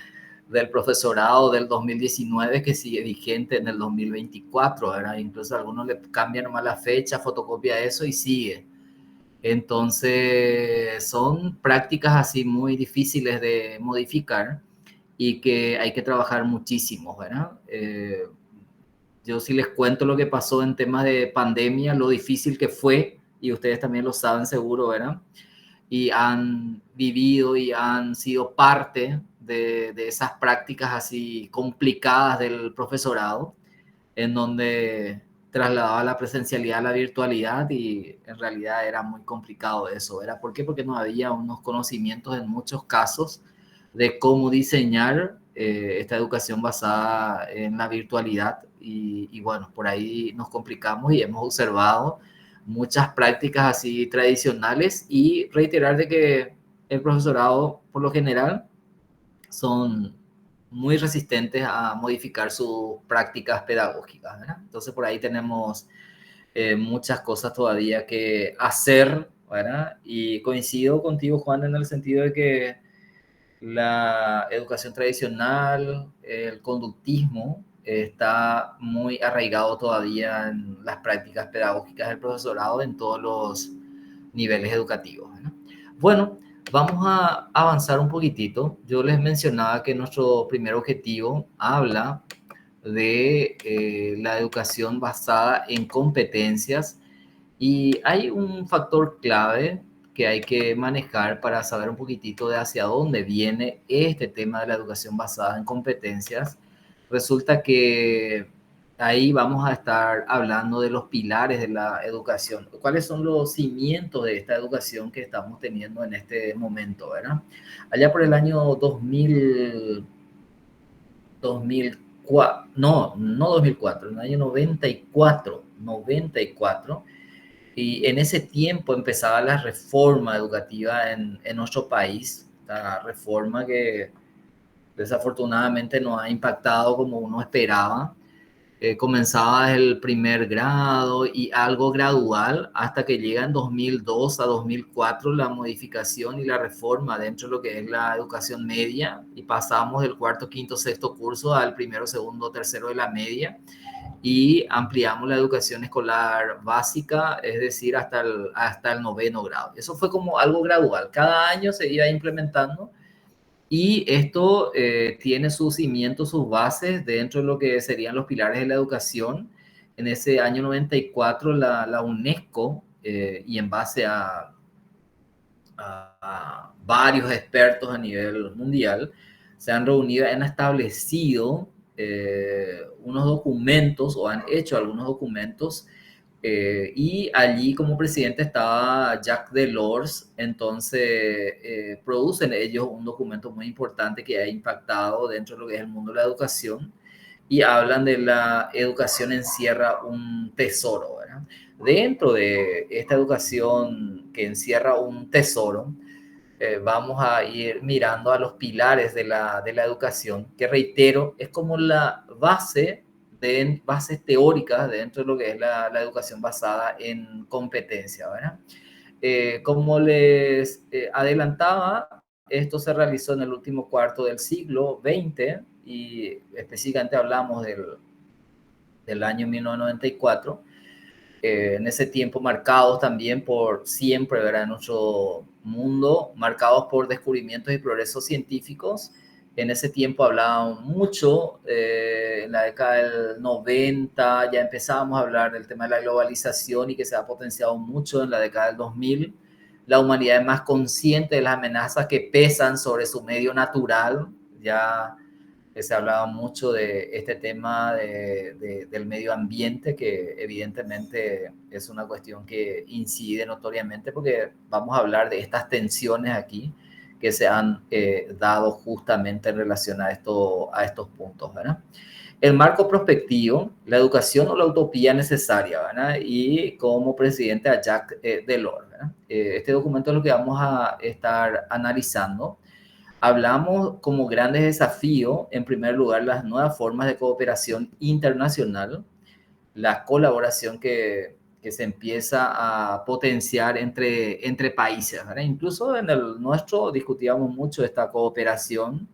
Speaker 1: profesorado del 2019 que sigue vigente en el 2024, ¿verdad? Incluso algunos le cambian nomás la fecha, fotocopia eso y sigue. Entonces, son prácticas así muy difíciles de modificar y que hay que trabajar muchísimo, ¿verdad? Yo sí les cuento lo que pasó en temas de pandemia, lo difícil que fue, y ustedes también lo saben seguro, ¿verdad? Y han vivido y han sido parte de esas prácticas así complicadas del profesorado, en donde trasladaba la presencialidad a la virtualidad y en realidad era muy complicado eso. ¿Por qué? Porque no había unos conocimientos en muchos casos de cómo diseñar esta educación basada en la virtualidad y bueno, por ahí nos complicamos y hemos observado muchas prácticas así tradicionales y reiterar de que el profesorado por lo general son muy resistentes a modificar sus prácticas pedagógicas, ¿verdad? Entonces por ahí tenemos muchas cosas todavía que hacer, ¿verdad? Y coincido contigo, Juan, en el sentido de que la educación tradicional, el conductismo, está muy arraigado todavía en las prácticas pedagógicas del profesorado en todos los niveles educativos, ¿no? Bueno, vamos a avanzar un poquitito. Yo les mencionaba que nuestro primer objetivo habla de la educación basada en competencias y hay un factor clave que hay que manejar para saber un poquitito de hacia dónde viene este tema de la educación basada en competencias. Resulta que ahí vamos a estar hablando de los pilares de la educación. ¿Cuáles son los cimientos de esta educación que estamos teniendo en este momento, verdad? Allá por el año 2004, no 2004, en el año 94, y en ese tiempo empezaba la reforma educativa en nuestro país, la reforma que desafortunadamente no ha impactado como uno esperaba. Comenzaba desde el primer grado y algo gradual hasta que llega en 2002 a 2004 la modificación y la reforma dentro de lo que es la educación media y pasamos del cuarto, quinto, sexto curso al primero, segundo, tercero de la media y ampliamos la educación escolar básica, es decir, hasta el noveno grado. Eso fue como algo gradual, cada año se iba implementando. Y esto tiene sus cimientos, sus bases dentro de lo que serían los pilares de la educación. En ese año 94, la UNESCO, y en base a varios expertos a nivel mundial, se han reunido, han establecido unos documentos o han hecho algunos documentos y allí como presidente estaba Jacques Delors, entonces producen ellos un documento muy importante que ha impactado dentro de lo que es el mundo de la educación y hablan de la educación encierra un tesoro, ¿verdad? Dentro de esta educación que encierra un tesoro, vamos a ir mirando a los pilares de la educación, que reitero, es como la base de bases teóricas dentro de lo que es la educación basada en competencia, ¿verdad? Como les adelantaba, esto se realizó en el último cuarto del siglo XX y específicamente hablamos del año 1994. En ese tiempo marcados también por siempre, ¿verdad? En nuestro mundo, marcados por descubrimientos y progresos científicos. En ese tiempo hablábamos mucho, en la década del 90 ya empezábamos a hablar del tema de la globalización y que se ha potenciado mucho en la década del 2000. La humanidad es más consciente de las amenazas que pesan sobre su medio natural, ya se hablaba mucho de este tema del medio ambiente, que evidentemente es una cuestión que incide notoriamente porque vamos a hablar de estas tensiones aquí que se han dado justamente en relación a estos puntos, ¿verdad? El marco prospectivo, la educación o la utopía necesaria, ¿verdad? Y como presidente a Jacques Delors, ¿verdad? Este documento es lo que vamos a estar analizando. Hablamos como grandes desafíos, en primer lugar, las nuevas formas de cooperación internacional, la colaboración que se empieza a potenciar entre países, ¿verdad? Incluso en el nuestro discutíamos mucho esta cooperación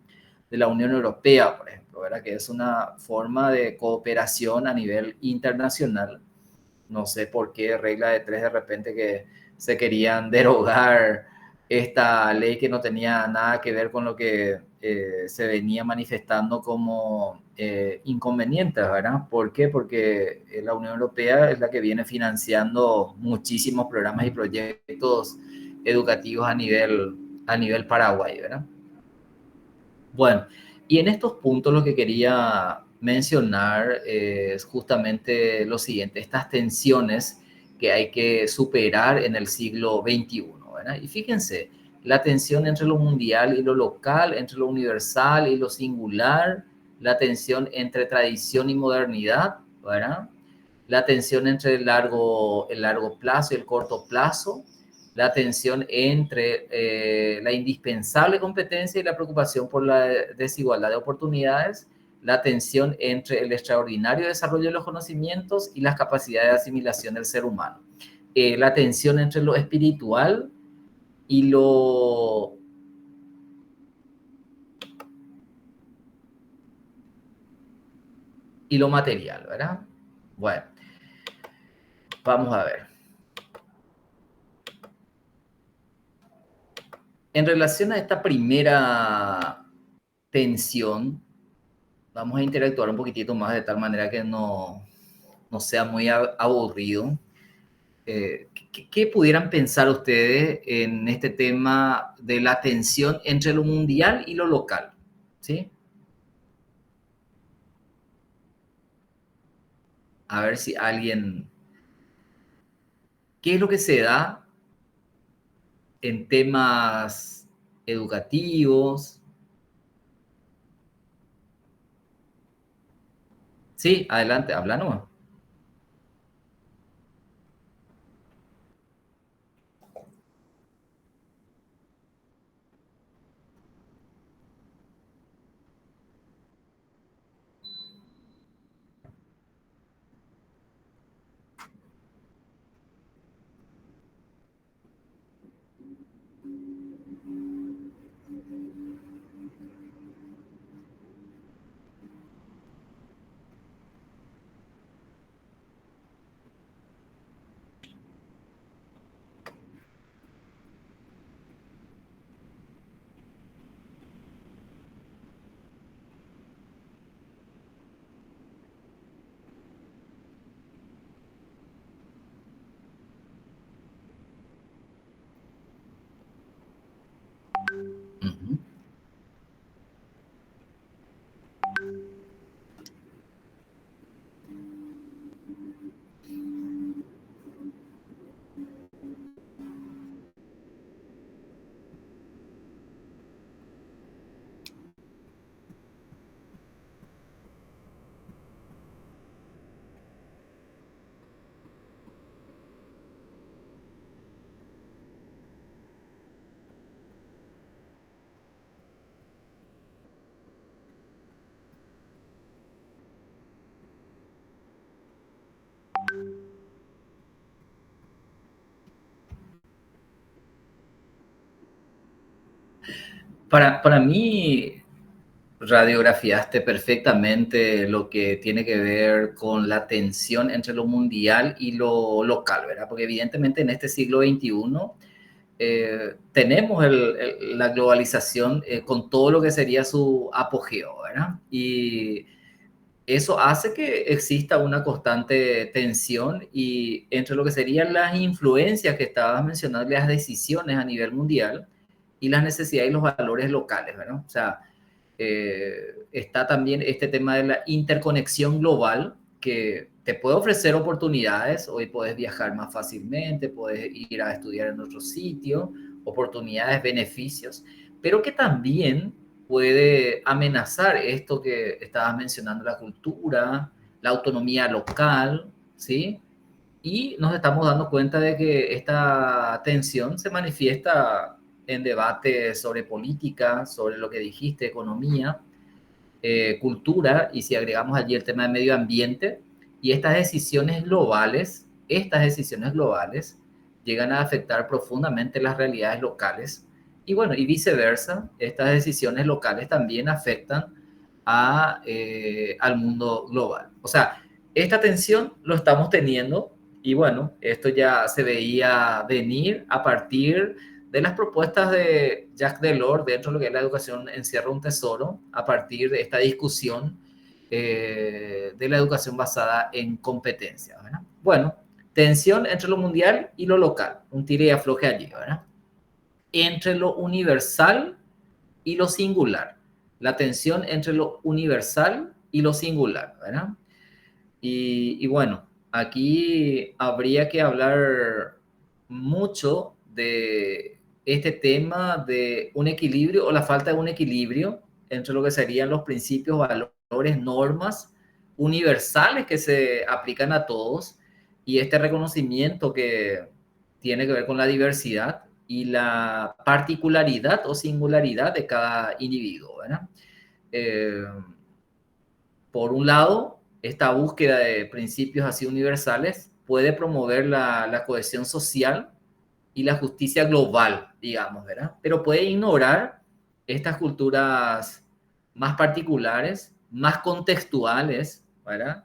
Speaker 1: de la Unión Europea, por ejemplo, ¿verdad? Que es una forma de cooperación a nivel internacional. No sé por qué regla de tres de repente que se querían derogar esta ley que no tenía nada que ver con lo que se venía manifestando como inconvenientes, ¿verdad? ¿Por qué? Porque la Unión Europea es la que viene financiando muchísimos programas y proyectos educativos a nivel Paraguay, ¿verdad? Bueno, y en estos puntos lo que quería mencionar es justamente lo siguiente, estas tensiones que hay que superar en el siglo XXI, ¿verdad? Y fíjense, la tensión entre lo mundial y lo local, entre lo universal y lo singular, la tensión entre tradición y modernidad, ¿verdad? La tensión entre el largo plazo y el corto plazo, la tensión entre la indispensable competencia y la preocupación por la desigualdad de oportunidades, la tensión entre el extraordinario desarrollo de los conocimientos y las capacidades de asimilación del ser humano, la tensión entre lo espiritual y lo material, ¿verdad? Bueno, vamos a ver. En relación a esta primera tensión, vamos a interactuar un poquitito más de tal manera que no sea muy aburrido. ¿Qué pudieran pensar ustedes en este tema de la tensión entre lo mundial y lo local? ¿Sí? A ver si alguien... ¿Qué es lo que se da en temas educativos? Sí, adelante, habla nomás. Ujú. Para mí, radiografiaste perfectamente lo que tiene que ver con la tensión entre lo mundial y lo local, ¿verdad? Porque evidentemente en este siglo XXI tenemos la globalización con todo lo que sería su apogeo, ¿verdad? Y eso hace que exista una constante tensión y entre lo que serían las influencias que estabas mencionando, las decisiones a nivel mundial y las necesidades y los valores locales, ¿verdad? O sea, está también este tema de la interconexión global que te puede ofrecer oportunidades. Hoy puedes viajar más fácilmente, puedes ir a estudiar en otro sitio, oportunidades, beneficios, pero que también puede amenazar esto que estabas mencionando, la cultura, la autonomía local, ¿sí? Y nos estamos dando cuenta de que esta tensión se manifiesta en debates sobre política, sobre lo que dijiste, economía, cultura, y si agregamos allí el tema de medio ambiente, y estas decisiones globales llegan a afectar profundamente las realidades locales, y bueno, y viceversa, estas decisiones locales también afectan al mundo global. O sea, esta tensión lo estamos teniendo, y bueno, esto ya se veía venir a partir de las propuestas de Jacques Delors dentro de lo que es la educación encierra un tesoro, a partir de esta discusión de la educación basada en competencia, ¿verdad? Bueno, tensión entre lo mundial y lo local, un tire y afloje allí, ¿verdad? Entre lo universal y lo singular, la tensión entre lo universal y lo singular, ¿verdad? Y bueno, aquí habría que hablar mucho de este tema de un equilibrio o la falta de un equilibrio entre lo que serían los principios, valores, normas universales que se aplican a todos y este reconocimiento que tiene que ver con la diversidad y la particularidad o singularidad de cada individuo, ¿verdad? Eh, por un lado, esta búsqueda de principios así universales puede promover la cohesión social y la justicia global, digamos, ¿verdad? Pero puede ignorar estas culturas más particulares, más contextuales, ¿verdad?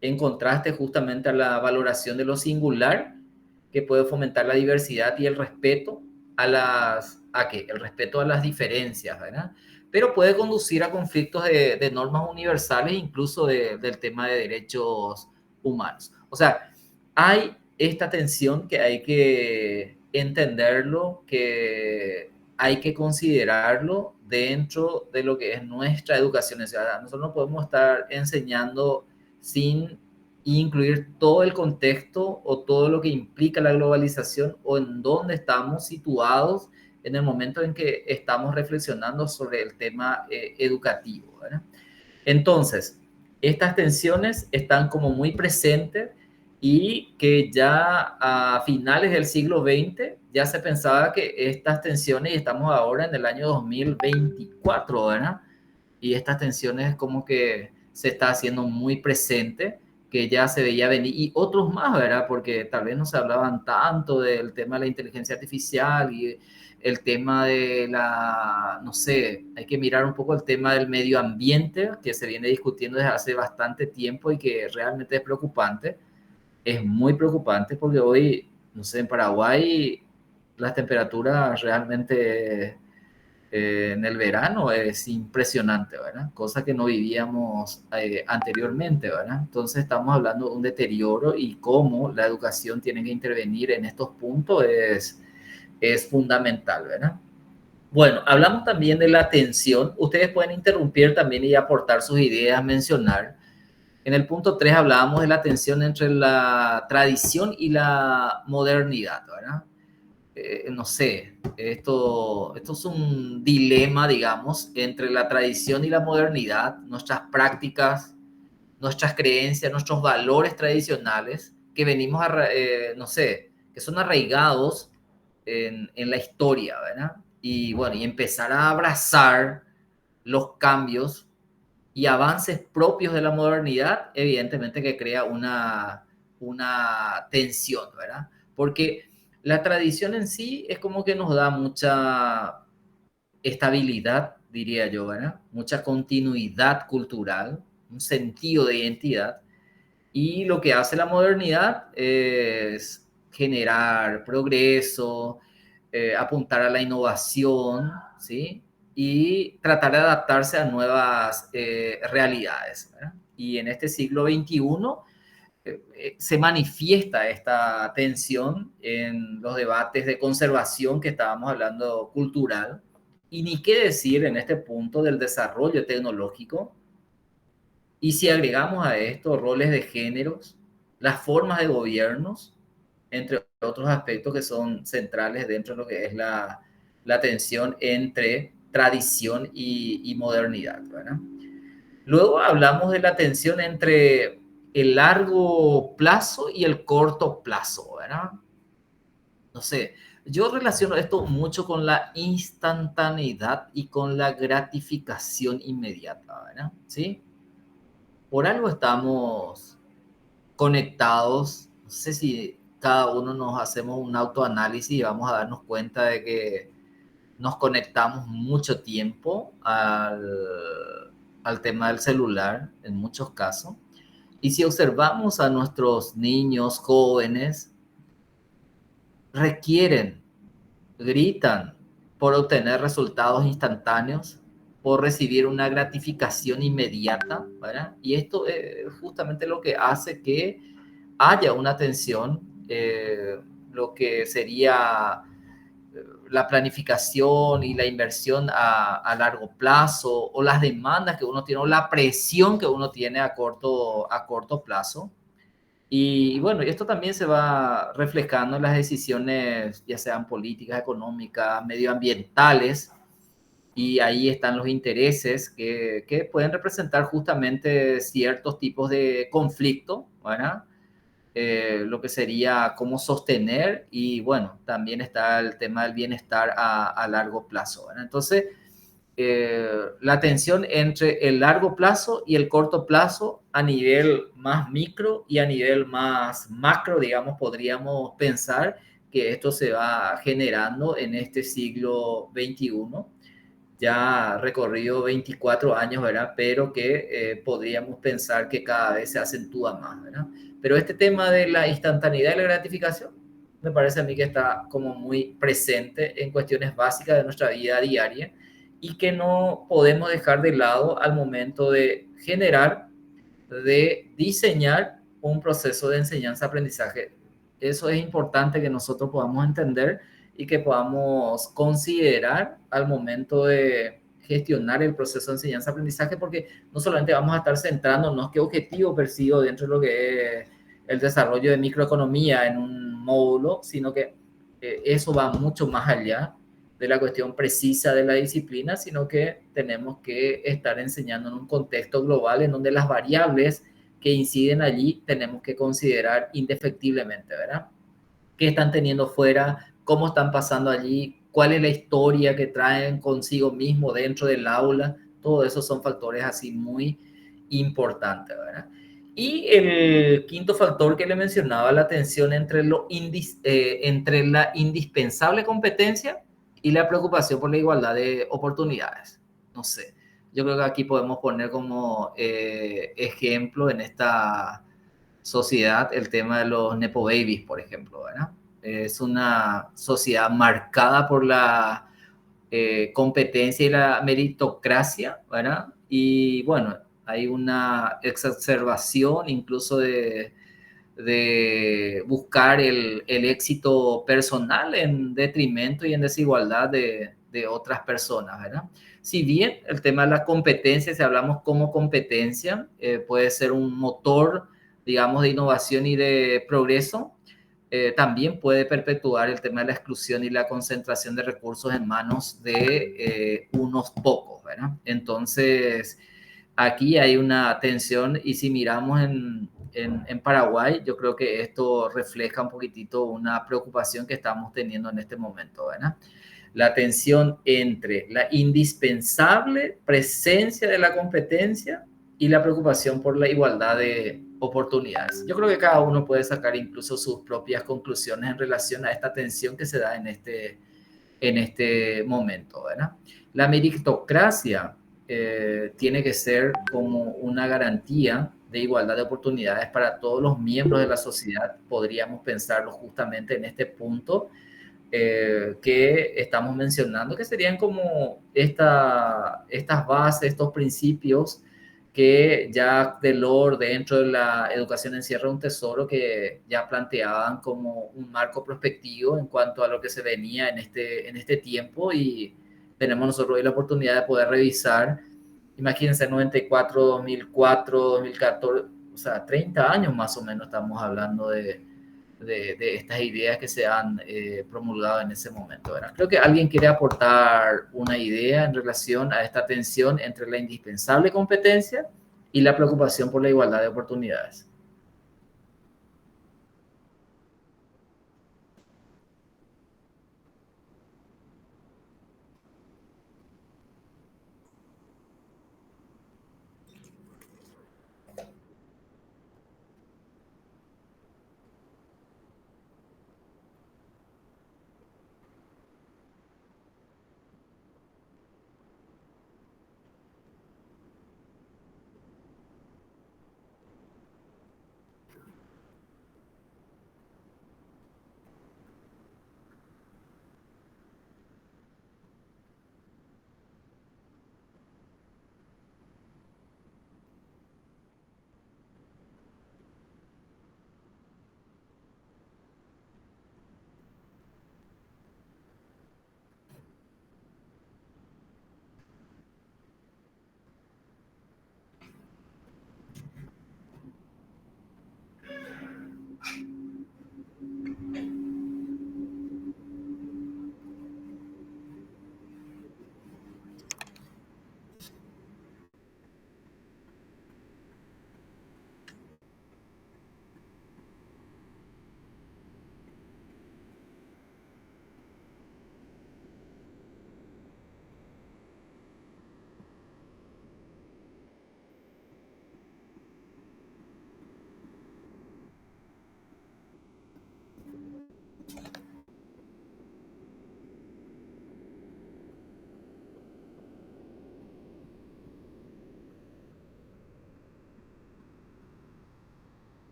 Speaker 1: En contraste justamente a la valoración de lo singular, que puede fomentar la diversidad y el respeto el respeto a las diferencias, ¿verdad? Pero puede conducir a conflictos de normas universales, incluso del tema de derechos humanos. O sea, hay esta tensión que hay que entenderlo, que hay que considerarlo dentro de lo que es nuestra educación. O sea, nosotros no podemos estar enseñando sin incluir todo el contexto o todo lo que implica la globalización o en dónde estamos situados en el momento en que estamos reflexionando sobre el tema educativo, ¿verdad? Entonces, estas tensiones están como muy presentes y que ya a finales del siglo XX ya se pensaba que estas tensiones, y estamos ahora en el año 2024, ¿verdad? Y estas tensiones como que se está haciendo muy presente, que ya se veía venir, y otros más, ¿verdad? Porque tal vez no se hablaban tanto del tema de la inteligencia artificial y el tema de la, no sé, hay que mirar un poco el tema del medio ambiente, que se viene discutiendo desde hace bastante tiempo y que realmente es preocupante. Es muy preocupante porque hoy, no sé, en Paraguay las temperaturas realmente en el verano es impresionante, ¿verdad? Cosa que no vivíamos anteriormente, ¿verdad? Entonces estamos hablando de un deterioro y cómo la educación tiene que intervenir en estos puntos es fundamental, ¿verdad? Bueno, hablamos también de la atención. Ustedes pueden interrumpir también y aportar sus ideas, mencionar. En el punto 3 hablábamos de la tensión entre la tradición y la modernidad, ¿verdad? No sé, esto es un dilema, digamos, entre la tradición y la modernidad, nuestras prácticas, nuestras creencias, nuestros valores tradicionales que venimos, no sé, que son arraigados en la historia, ¿verdad? Y bueno, y empezar a abrazar los cambios y avances propios de la modernidad, evidentemente que crea una tensión, ¿verdad? Porque la tradición en sí es como que nos da mucha estabilidad, diría yo, ¿verdad? Mucha continuidad cultural, un sentido de identidad. Y lo que hace la modernidad es generar progreso, apuntar a la innovación, ¿sí? Y tratar de adaptarse a nuevas realidades, ¿verdad? Y en este siglo XXI se manifiesta esta tensión en los debates de conservación que estábamos hablando cultural, y ni qué decir en este punto del desarrollo tecnológico. Y si agregamos a esto roles de géneros, las formas de gobiernos, entre otros aspectos que son centrales dentro de lo que es la tensión entre tradición y modernidad, ¿verdad? Luego hablamos de la tensión entre el largo plazo y el corto plazo, ¿verdad? No sé, yo relaciono esto mucho con la instantaneidad y con la gratificación inmediata, ¿verdad? ¿Sí? Por algo estamos conectados. No sé si cada uno nos hacemos un autoanálisis y vamos a darnos cuenta de que nos conectamos mucho tiempo al tema del celular en muchos casos. Y si observamos a nuestros niños jóvenes, requieren, gritan por obtener resultados instantáneos, por recibir una gratificación inmediata, ¿verdad? Y esto es justamente lo que hace que haya una tensión, lo que sería la planificación y la inversión a largo plazo, o las demandas que uno tiene, o la presión que uno tiene a corto plazo. Y bueno, esto también se va reflejando en las decisiones, ya sean políticas, económicas, medioambientales, y ahí están los intereses que pueden representar justamente ciertos tipos de conflicto, ¿verdad? Lo que sería cómo sostener, y bueno, también está el tema del bienestar a largo plazo, ¿verdad? Entonces, la tensión entre el largo plazo y el corto plazo a nivel más micro y a nivel más macro, digamos, podríamos pensar que esto se va generando en este siglo XXI, ya recorrido 24 años, ¿verdad? Pero que podríamos pensar que cada vez se acentúa más, ¿verdad? Pero este tema de la instantaneidad y la gratificación me parece a mí que está como muy presente en cuestiones básicas de nuestra vida diaria, y que no podemos dejar de lado al momento de generar, de diseñar un proceso de enseñanza-aprendizaje. Eso es importante que nosotros podamos entender y que podamos considerar al momento de gestionar el proceso de enseñanza-aprendizaje, porque no solamente vamos a estar centrándonos qué objetivo persigo dentro de lo que es el desarrollo de microeconomía en un módulo, sino que eso va mucho más allá de la cuestión precisa de la disciplina, sino que tenemos que estar enseñando en un contexto global en donde las variables que inciden allí tenemos que considerar indefectiblemente, ¿verdad? ¿Qué están teniendo fuera? ¿Cómo están pasando allí? ¿Cuál es la historia que traen consigo mismo dentro del aula? Todo eso son factores así muy importantes, ¿verdad? Y el quinto factor que le mencionaba, la tensión entre la indispensable competencia y la preocupación por la igualdad de oportunidades. No sé, yo creo que aquí podemos poner como ejemplo en esta sociedad el tema de los Nepo Babies, por ejemplo, ¿verdad? Es una sociedad marcada por la competencia y la meritocracia, ¿verdad? Y bueno, hay una exacerbación incluso de buscar el éxito personal en detrimento y en desigualdad de otras personas, ¿verdad? Si bien el tema de la competencia, si hablamos como competencia, puede ser un motor, digamos, de innovación y de progreso, también puede perpetuar el tema de la exclusión y la concentración de recursos en manos de unos pocos, ¿verdad? Entonces, aquí hay una tensión, y si miramos en Paraguay, yo creo que esto refleja un poquitito una preocupación que estamos teniendo en este momento, ¿verdad? La tensión entre la indispensable presencia de la competencia y la preocupación por la igualdad de oportunidades. Yo creo que cada uno puede sacar incluso sus propias conclusiones en relación a esta tensión que se da en este momento, ¿verdad? La meritocracia tiene que ser como una garantía de igualdad de oportunidades para todos los miembros de la sociedad. Podríamos pensarlo justamente en este punto que estamos mencionando, que serían como estas bases, estos principios que ya Delors dentro de la educación encierra un tesoro, que ya planteaban como un marco prospectivo en cuanto a lo que se venía en este tiempo, y tenemos nosotros hoy la oportunidad de poder revisar. Imagínense, 94, 2004, 2014, o sea, 30 años más o menos estamos hablando de estas ideas que se han promulgado en ese momento, ¿verdad? Creo que alguien quiere aportar una idea en relación a esta tensión entre la indispensable competencia y la preocupación por la igualdad de oportunidades.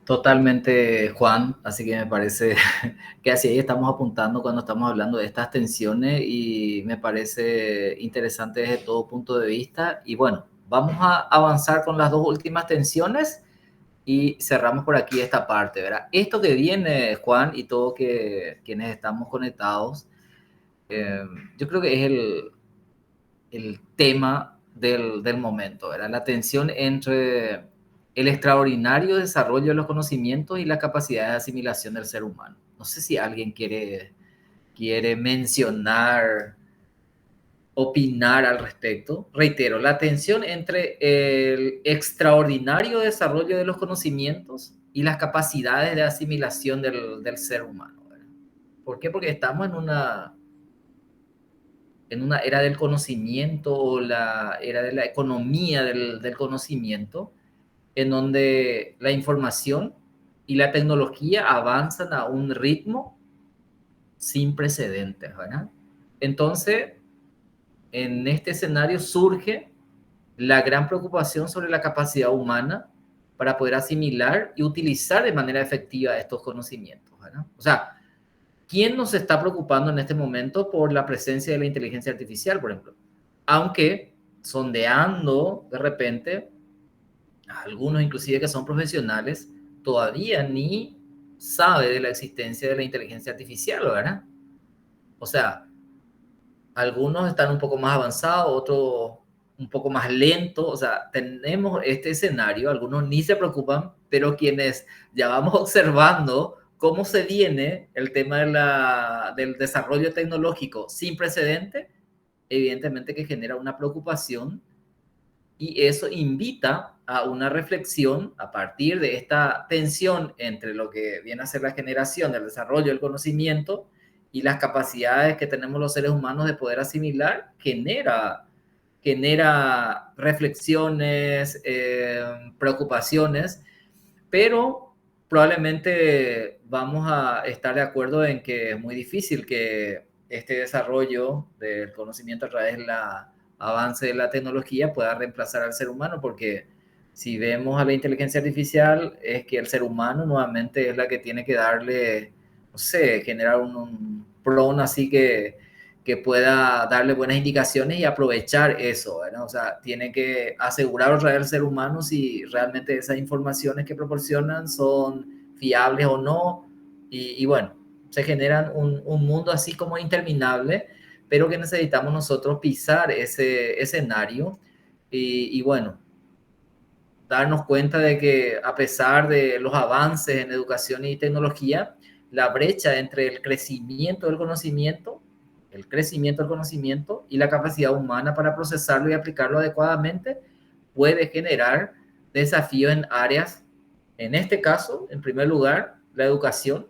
Speaker 1: Totalmente, Juan, así que me parece que así ahí estamos apuntando cuando estamos hablando de estas tensiones y me parece interesante desde todo punto de vista. Y bueno, vamos a avanzar con las dos últimas tensiones y cerramos por aquí esta parte, ¿verdad? Esto que viene, Juan, y todo que quienes estamos conectados, eh, yo creo que es el tema del momento, ¿verdad? La tensión entre el extraordinario desarrollo de los conocimientos y la capacidad de asimilación del ser humano. No sé si alguien quiere mencionar, opinar al respecto. Reitero, la tensión entre el extraordinario desarrollo de los conocimientos y las capacidades de asimilación del ser humano, ¿verdad? ¿Por qué? Porque estamos en una era del conocimiento o la era de la economía del conocimiento, en donde la información y la tecnología avanzan a un ritmo sin precedentes, ¿verdad? Entonces, en este escenario surge la gran preocupación sobre la capacidad humana para poder asimilar y utilizar de manera efectiva estos conocimientos, ¿verdad? O sea, ¿quién nos está preocupando en este momento por la presencia de la inteligencia artificial, por ejemplo? Aunque sondeando de repente, algunos inclusive que son profesionales, todavía ni sabe de la existencia de la inteligencia artificial, ¿verdad? O sea, algunos están un poco más avanzados, otros un poco más lentos, o sea, tenemos este escenario, algunos ni se preocupan, pero quienes ya vamos observando cómo se viene el tema del desarrollo tecnológico sin precedente, evidentemente que genera una preocupación y eso invita a una reflexión a partir de esta tensión entre lo que viene a ser la generación del desarrollo del conocimiento y las capacidades que tenemos los seres humanos de poder asimilar, genera reflexiones, preocupaciones, pero probablemente vamos a estar de acuerdo en que es muy difícil que este desarrollo del conocimiento a través del avance de la tecnología pueda reemplazar al ser humano, porque si vemos a la inteligencia artificial es que el ser humano nuevamente es la que tiene que darle, no sé, generar un prompt así que pueda darle buenas indicaciones y aprovechar eso, ¿verdad? O sea, tiene que asegurar otra vez al ser humano si realmente esas informaciones que proporcionan son fiables o no. Y bueno, se generan un mundo así como interminable, pero que necesitamos nosotros pisar ese escenario y bueno, darnos cuenta de que a pesar de los avances en educación y tecnología, la brecha entre el crecimiento del conocimiento y la capacidad humana para procesarlo y aplicarlo adecuadamente puede generar desafíos en áreas, en este caso, en primer lugar, la educación,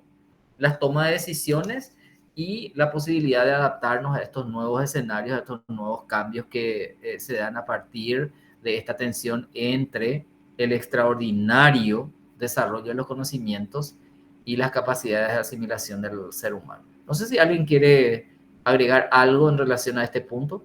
Speaker 1: las tomas de decisiones y la posibilidad de adaptarnos a estos nuevos escenarios, a estos nuevos cambios que se dan a partir de esta tensión entre el extraordinario desarrollo de los conocimientos y las capacidades de asimilación del ser humano. No sé si alguien quiere agregar algo en relación a este punto.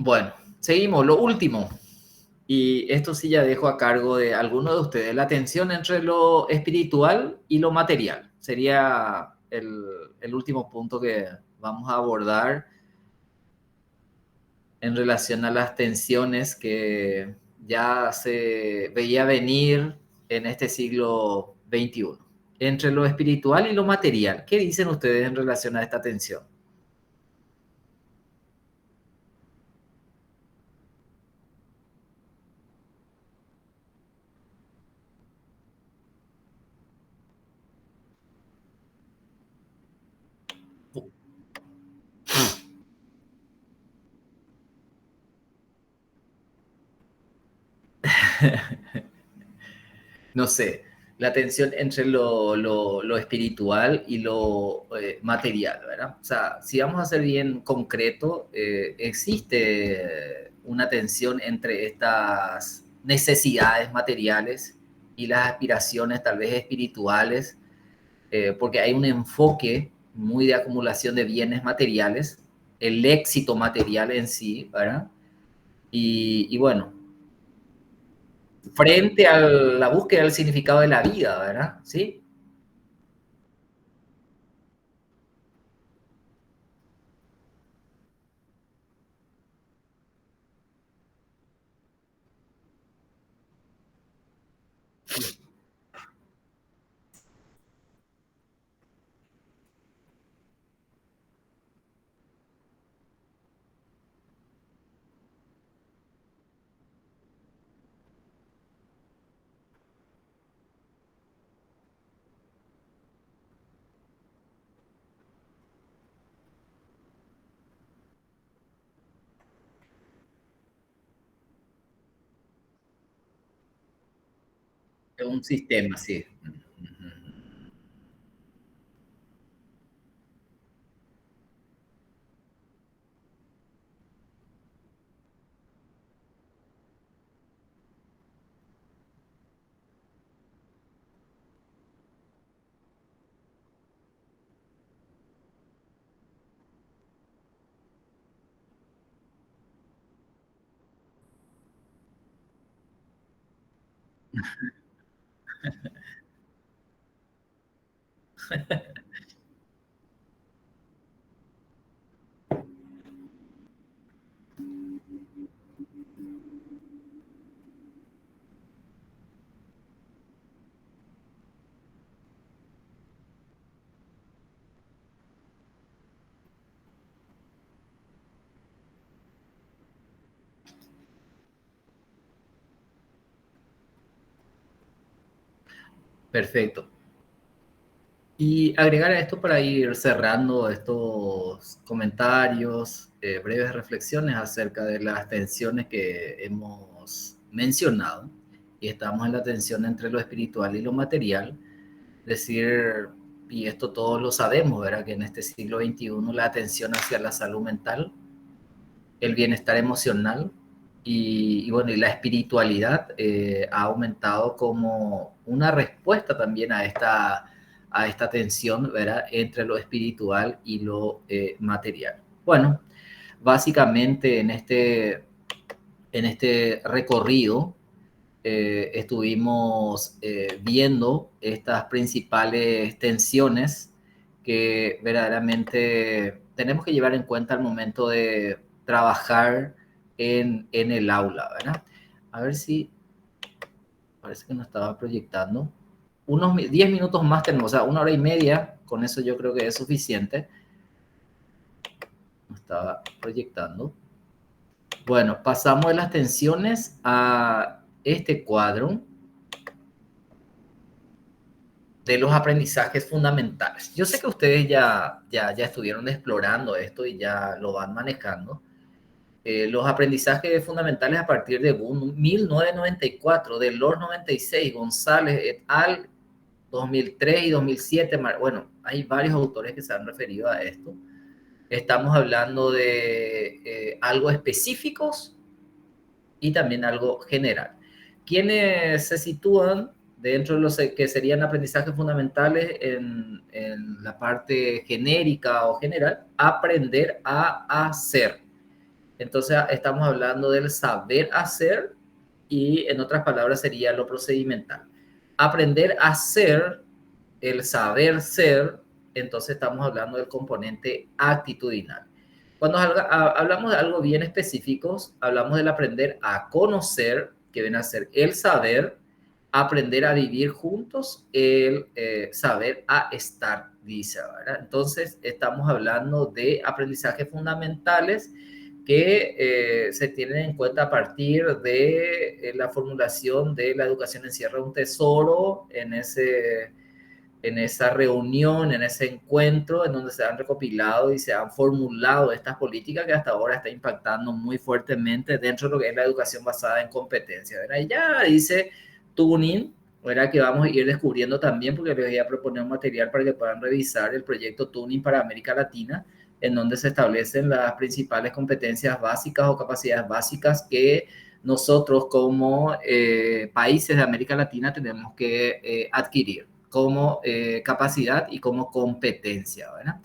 Speaker 1: Bueno, seguimos. Lo último, y esto sí ya dejo a cargo de alguno de ustedes, la tensión entre lo espiritual y lo material. Sería el último punto que vamos a abordar en relación a las tensiones que ya se veía venir en este siglo XXI, entre lo espiritual y lo material. ¿Qué dicen ustedes en relación a esta tensión? No sé. la tensión entre lo espiritual y lo material, ¿verdad? O sea, si vamos a ser bien concreto, existe una tensión entre estas necesidades materiales y las aspiraciones tal vez espirituales, porque hay un enfoque muy de acumulación de bienes materiales, el éxito material en sí, ¿verdad? Y bueno, frente a la búsqueda del significado de la vida, ¿verdad? ¿Sí? Es un sistema, sí. Perfecto. Y agregar a esto para ir cerrando estos comentarios, breves reflexiones acerca de las tensiones que hemos mencionado. Y estamos en la tensión entre lo espiritual y lo material. Decir, y esto todos lo sabemos, ¿verdad? Que en este siglo XXI la atención hacia la salud mental, el bienestar emocional bueno, y la espiritualidad ha aumentado como una respuesta también a esta tensión, ¿verdad? Entre lo espiritual y lo material. Bueno, básicamente en este recorrido estuvimos viendo estas principales tensiones que verdaderamente tenemos que llevar en cuenta al momento de trabajar en el aula, ¿verdad? A ver si parece que no estaba proyectando. Unos 10 minutos más tenemos, o sea, 1 hora y media, con eso yo creo que es suficiente. No estaba proyectando. Bueno, pasamos de las tensiones a este cuadro de los aprendizajes fundamentales. Yo sé que ustedes ya estuvieron explorando esto y ya lo van manejando. Los aprendizajes fundamentales a partir de 1994, de Lord 96, González et al. 2003 y 2007. Bueno, hay varios autores que se han referido a esto. Estamos hablando de algo específicos y también algo general. ¿Quiénes se sitúan dentro de los que serían aprendizajes fundamentales en la parte genérica o general? Aprender a hacer. Entonces estamos hablando del saber hacer y en otras palabras sería lo procedimental. Aprender a ser, el saber ser, entonces estamos hablando del componente actitudinal. Cuando hablamos de algo bien específico, hablamos del aprender a conocer, que viene a ser el saber, aprender a vivir juntos, el saber a estar, dice, ¿verdad? Entonces estamos hablando de aprendizajes fundamentales que se tienen en cuenta a partir de la formulación de la educación encierra un tesoro en esa reunión, en ese encuentro en donde se han recopilado y se han formulado estas políticas que hasta ahora está impactando muy fuertemente dentro de lo que es la educación basada en competencia. ¿Verdad? Y ya dice Tuning, ¿verdad? Que vamos a ir descubriendo también, porque les voy a proponer un material para que puedan revisar el proyecto Tuning para América Latina, en donde se establecen las principales competencias básicas o capacidades básicas que nosotros como países de América Latina tenemos que adquirir como capacidad y como competencia, ¿verdad?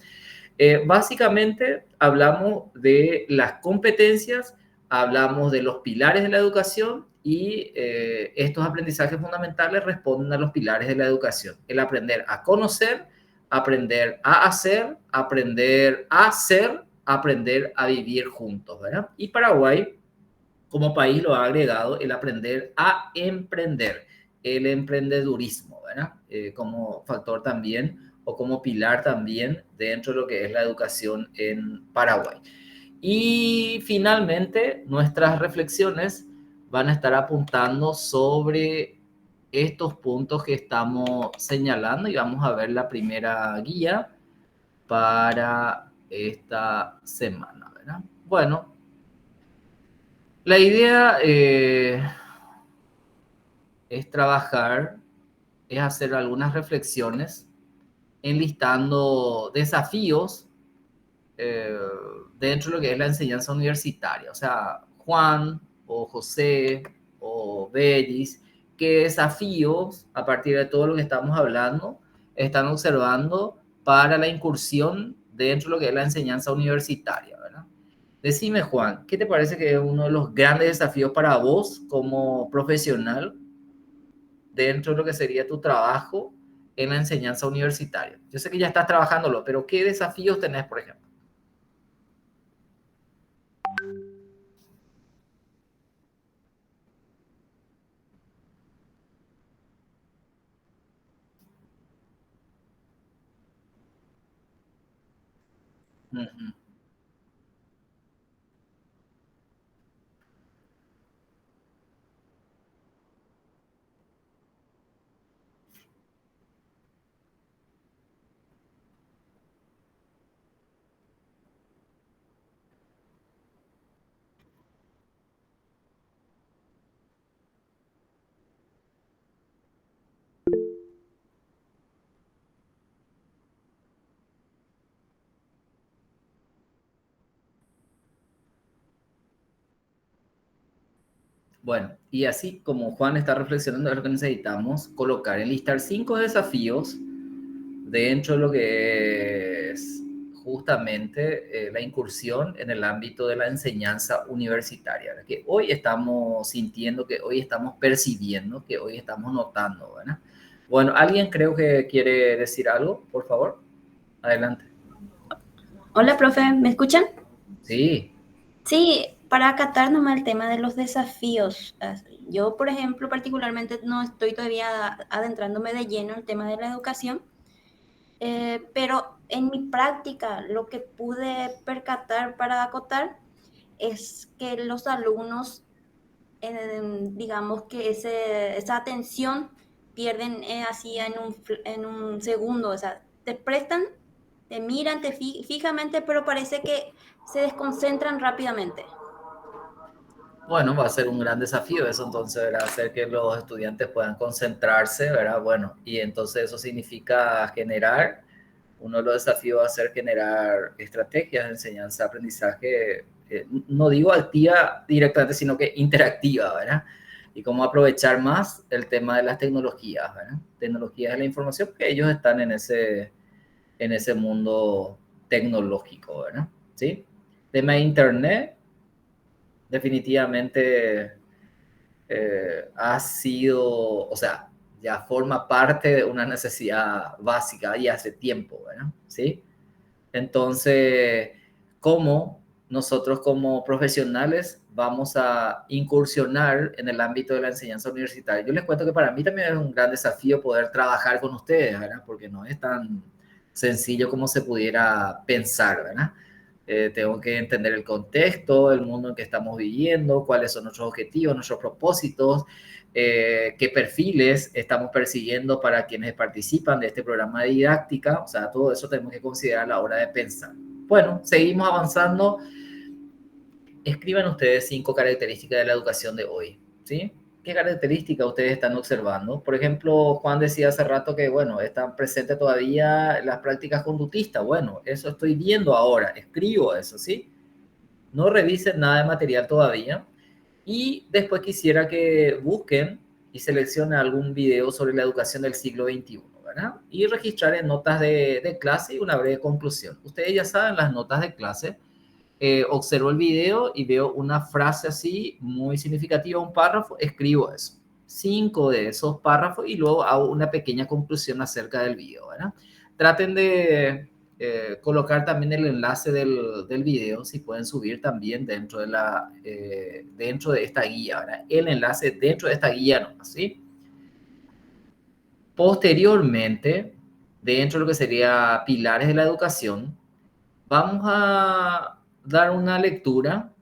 Speaker 1: Básicamente hablamos de las competencias, hablamos de los pilares de la educación y estos aprendizajes fundamentales responden a los pilares de la educación. El aprender a conocer, aprender a hacer, aprender a ser, aprender a vivir juntos, ¿verdad? Y Paraguay, como país, lo ha agregado el aprender a emprender, el emprendedurismo, ¿verdad? Como factor también o como pilar también dentro de lo que es la educación en Paraguay. Y finalmente, nuestras reflexiones van a estar apuntando sobre estos puntos que estamos señalando y vamos a ver la primera guía para esta semana, ¿verdad? Bueno, la idea es trabajar, es hacer algunas reflexiones enlistando desafíos dentro de lo que es la enseñanza universitaria. O sea, Juan o José o Bellis, qué desafíos, a partir de todo lo que estamos hablando, están observando para la incursión dentro de lo que es la enseñanza universitaria, ¿verdad? Decime, Juan, ¿qué te parece que es uno de los grandes desafíos para vos como profesional dentro de lo que sería tu trabajo en la enseñanza universitaria? Yo sé que ya estás trabajándolo, pero ¿qué desafíos tenés, por ejemplo? Ujú. Bueno, y así como Juan está reflexionando de lo que necesitamos colocar, enlistar 5 desafíos dentro de lo que es justamente la incursión en el ámbito de la enseñanza universitaria, ¿verdad? Que hoy estamos sintiendo, que hoy estamos percibiendo, que hoy estamos notando, ¿verdad? Bueno, ¿alguien creo que quiere decir algo? Por favor, adelante.
Speaker 5: Hola, profe, ¿me escuchan?
Speaker 1: Sí.
Speaker 5: Sí, para acatar nomás el tema de los desafíos. Yo, por ejemplo, particularmente no estoy todavía adentrándome de lleno en el tema de la educación, pero en mi práctica lo que pude percatar para acotar es que los alumnos, digamos que esa atención pierden así en un segundo, o sea, te prestan, te miran, fijamente, pero parece que se desconcentran rápidamente.
Speaker 1: Bueno, va a ser un gran desafío eso entonces, ¿verdad? Hacer que los estudiantes puedan concentrarse, ¿verdad? Bueno, y entonces eso significa generar, uno de los desafíos va a ser generar estrategias de enseñanza, aprendizaje, no digo activa directamente, sino que interactiva, ¿verdad? Y cómo aprovechar más el tema de las tecnologías, ¿verdad? Tecnologías de la información, porque ellos están en ese mundo tecnológico, ¿verdad? ¿Sí? Tema de internet, definitivamente ha sido, o sea, ya forma parte de una necesidad básica y hace tiempo, ¿verdad? ¿Sí? Entonces, ¿cómo nosotros como profesionales vamos a incursionar en el ámbito de la enseñanza universitaria? Yo les cuento que para mí también es un gran desafío poder trabajar con ustedes, ¿verdad? Porque no es tan sencillo como se pudiera pensar, ¿verdad? Tengo que entender el contexto, el mundo en que estamos viviendo, cuáles son nuestros objetivos, nuestros propósitos, qué perfiles estamos persiguiendo para quienes participan de este programa de didáctica. O sea, todo eso tenemos que considerar a la hora de pensar. Bueno, seguimos avanzando. Escriban ustedes 5 características de la educación de hoy, ¿sí? ¿Qué características ustedes están observando? Por ejemplo, Juan decía hace rato que, bueno, están presentes todavía las prácticas conductistas. Bueno, eso estoy viendo ahora, escribo eso, ¿sí? No revisen nada de material todavía. Y después quisiera que busquen y seleccionen algún video sobre la educación del siglo XXI, ¿verdad? Y registrar en notas de clase y una breve conclusión. Ustedes ya saben las notas de clase. Observo el video y veo una frase así muy significativa, un párrafo, escribo eso. 5 de esos párrafos y luego hago una pequeña conclusión acerca del video, ¿verdad? Traten de colocar también el enlace del video, si pueden subir también dentro de esta guía, ¿verdad? El enlace dentro de esta guía, ¿no? ¿Sí? Posteriormente, dentro de lo que sería pilares de la educación, vamos a dar una lectura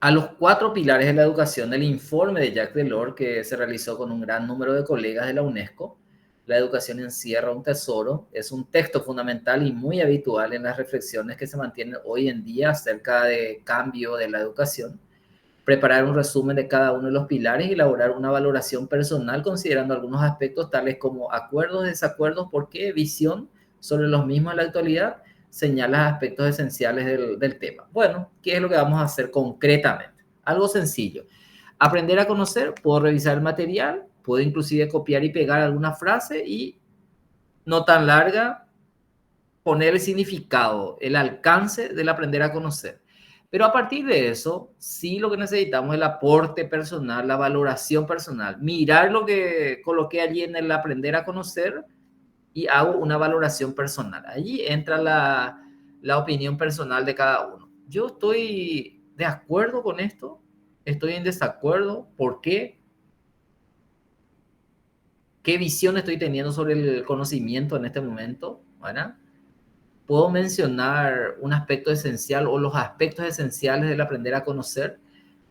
Speaker 1: a los 4 pilares de la educación del informe de Jacques Delors, que se realizó con un gran número de colegas de la UNESCO. La educación encierra un tesoro. Es un texto fundamental y muy habitual en las reflexiones que se mantienen hoy en día acerca de cambio de la educación. Preparar un resumen de cada uno de los pilares y elaborar una valoración personal considerando algunos aspectos tales como acuerdos, desacuerdos, por qué, visión sobre los mismos en la actualidad, señala aspectos esenciales del tema. Bueno, ¿qué es lo que vamos a hacer concretamente? Algo sencillo. Aprender a conocer, puedo revisar el material, puedo inclusive copiar y pegar alguna frase y, no tan larga, poner el significado, el alcance del aprender a conocer. Pero a partir de eso, sí lo que necesitamos es el aporte personal, la valoración personal, mirar lo que coloqué allí en el aprender a conocer y hago una valoración personal. Allí entra la opinión personal de cada uno. Yo estoy de acuerdo con esto, estoy en desacuerdo, ¿por qué? ¿Qué visión estoy teniendo sobre el conocimiento en este momento? ¿Verdad? ¿Puedo mencionar un aspecto esencial o los aspectos esenciales del aprender a conocer?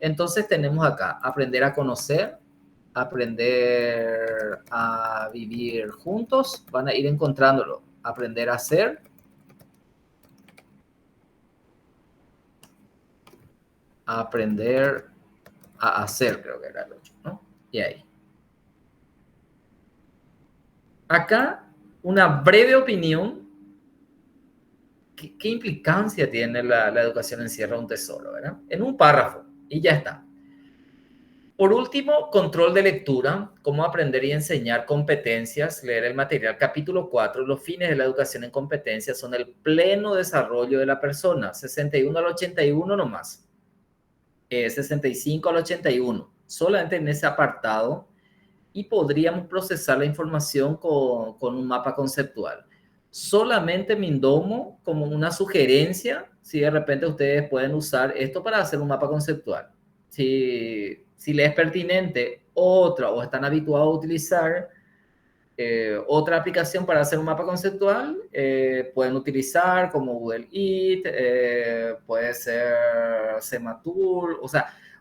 Speaker 1: Entonces tenemos acá, aprender a conocer, aprender a vivir juntos, van a ir encontrándolo. Aprender a hacer, aprender a hacer, creo que era el otro, ¿no? Y ahí. Acá, una breve opinión. ¿Qué implicancia tiene la educación encierra un tesoro, ¿verdad? En un párrafo, y ya está. Por último, control de lectura, cómo aprender y enseñar competencias, leer el material. Capítulo 4, los fines de la educación en competencias son el pleno desarrollo de la persona, 61 al 81 nomás, 65 al 81, solamente en ese apartado, y podríamos procesar la información con un mapa conceptual. Solamente Mindomo como una sugerencia, si de repente ustedes pueden usar esto para hacer un mapa conceptual. Si les es pertinente otra o están habituados a utilizar otra aplicación para hacer un mapa conceptual, pueden utilizar como Google Eat, puede ser Sematool,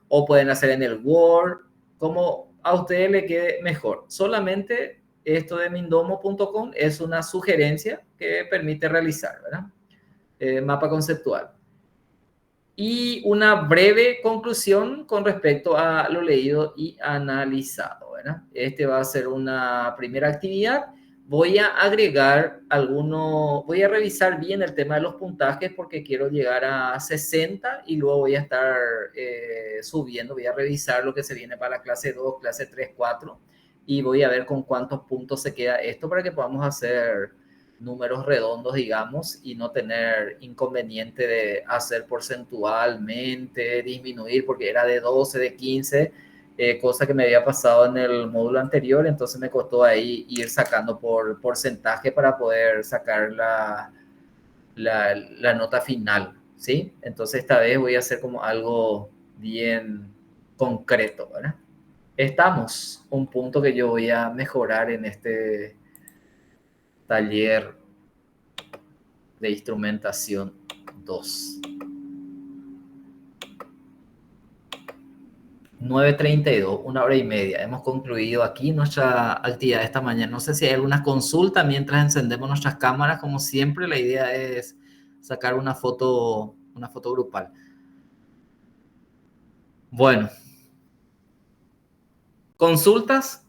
Speaker 1: o pueden hacer en el Word, como a ustedes les quede mejor. Solamente esto de mindomo.com es una sugerencia que permite realizar, ¿verdad? Mapa conceptual. Y una breve conclusión con respecto a lo leído y analizado, ¿verdad? Este va a ser una primera actividad. Voy a agregar voy a revisar bien el tema de los puntajes porque quiero llegar a 60 y luego voy a estar subiendo, voy a revisar lo que se viene para la clase 2, clase 3, 4 y voy a ver con cuántos puntos se queda esto para que podamos hacer números redondos, digamos, y no tener inconveniente de hacer porcentualmente, disminuir, porque era de 12, de 15, cosa que me había pasado en el módulo anterior, entonces me costó ahí ir sacando por porcentaje para poder sacar la nota final, ¿sí? Entonces esta vez voy a hacer como algo bien concreto, ¿verdad? Estamos, un punto que yo voy a mejorar en este taller de instrumentación 2. 9:32, 1 hora y media. Hemos concluido aquí nuestra actividad de esta mañana. No sé si hay alguna consulta mientras encendemos nuestras cámaras. Como siempre, la idea es sacar una foto grupal. Bueno, ¿Consultas?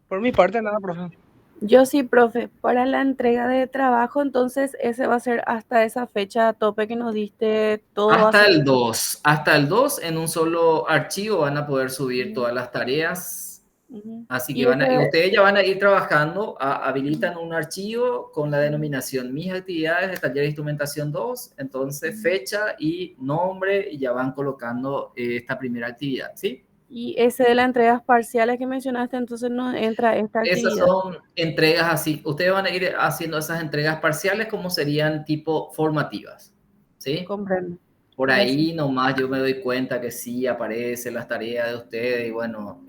Speaker 6: Por mi parte, nada, profe.
Speaker 3: Yo sí, profe, para la entrega de trabajo, entonces ese va a ser hasta esa fecha a tope que nos diste, todo va a
Speaker 1: Hasta
Speaker 3: ser...
Speaker 1: el 2. Hasta el 2 en un solo archivo van a poder subir todas las tareas.
Speaker 3: Ujú.
Speaker 1: Así
Speaker 3: Y
Speaker 1: que
Speaker 3: ese-
Speaker 1: ustedes ya van a ir trabajando, habilitan un archivo con la denominación Mis actividades de taller de instrumentación 2, entonces fecha y nombre, y ya van colocando esta primera actividad, ¿sí?
Speaker 3: Y ese de las entregas parciales que mencionaste, entonces no entra esta
Speaker 1: Esas
Speaker 3: actividad.
Speaker 1: son entregas así. Ustedes van a ir haciendo esas entregas parciales como serían tipo formativas, ¿sí?
Speaker 3: Comprendo.
Speaker 1: Por
Speaker 3: Gracias.
Speaker 1: ahí nomás yo me doy cuenta que sí aparecen las tareas de ustedes y bueno,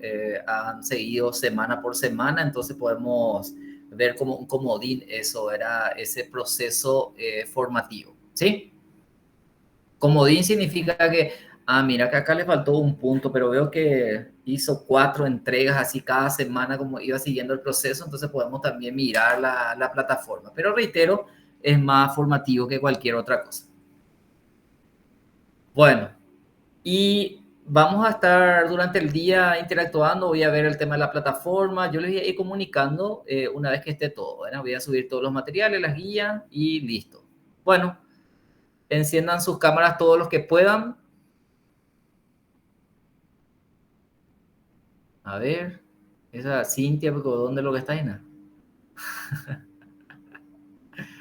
Speaker 1: han seguido semana por semana, entonces podemos ver como un comodín eso, era ese proceso formativo, ¿sí? Comodín significa que, mira que acá le faltó un punto, pero veo que hizo 4 entregas así cada semana como iba siguiendo el proceso, entonces podemos también mirar la plataforma. Pero reitero, es más formativo que cualquier otra cosa. Bueno, y vamos a estar durante el día interactuando, voy a ver el tema de la plataforma, yo les voy a ir comunicando una vez que esté todo, ¿verdad? Voy a subir todos los materiales, las guías y listo. Bueno, enciendan sus cámaras todos los que puedan. A ver, esa Cintia, ¿dónde lo que está, Ina?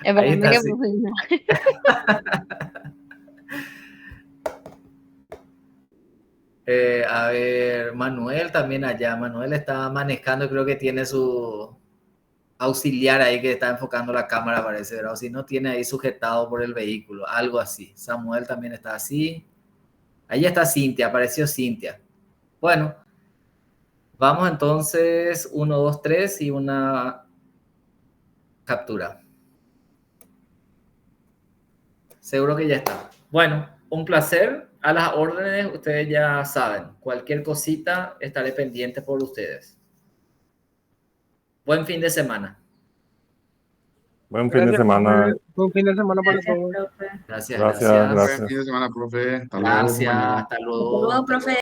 Speaker 1: Ahí
Speaker 7: Espérame
Speaker 1: está,
Speaker 7: que
Speaker 1: sí. A ver, Manuel también allá. Manuel está manejando, creo que tiene su auxiliar ahí que está enfocando la cámara, parece, ¿verdad? O si no, tiene ahí sujetado por el vehículo, algo así. Samuel también está así. Ahí está Cintia, apareció Cintia. Bueno, vamos entonces, 1, 2, 3 y una captura. Seguro que ya está. Bueno, un placer. A las órdenes, ustedes ya saben. Cualquier cosita, estaré pendiente por ustedes. Buen fin de semana.
Speaker 8: Buen fin de
Speaker 6: Gracias,
Speaker 8: semana.
Speaker 6: profe. Buen fin de semana para
Speaker 4: Gracias,
Speaker 6: todos.
Speaker 4: profe.
Speaker 1: Gracias,
Speaker 8: Gracias,
Speaker 1: gracias.
Speaker 8: gracias.
Speaker 9: Buen fin de semana, profe. Hasta luego,
Speaker 1: Gracias,
Speaker 9: compañero.
Speaker 1: hasta
Speaker 5: Hasta
Speaker 1: luego.
Speaker 5: luego, profe.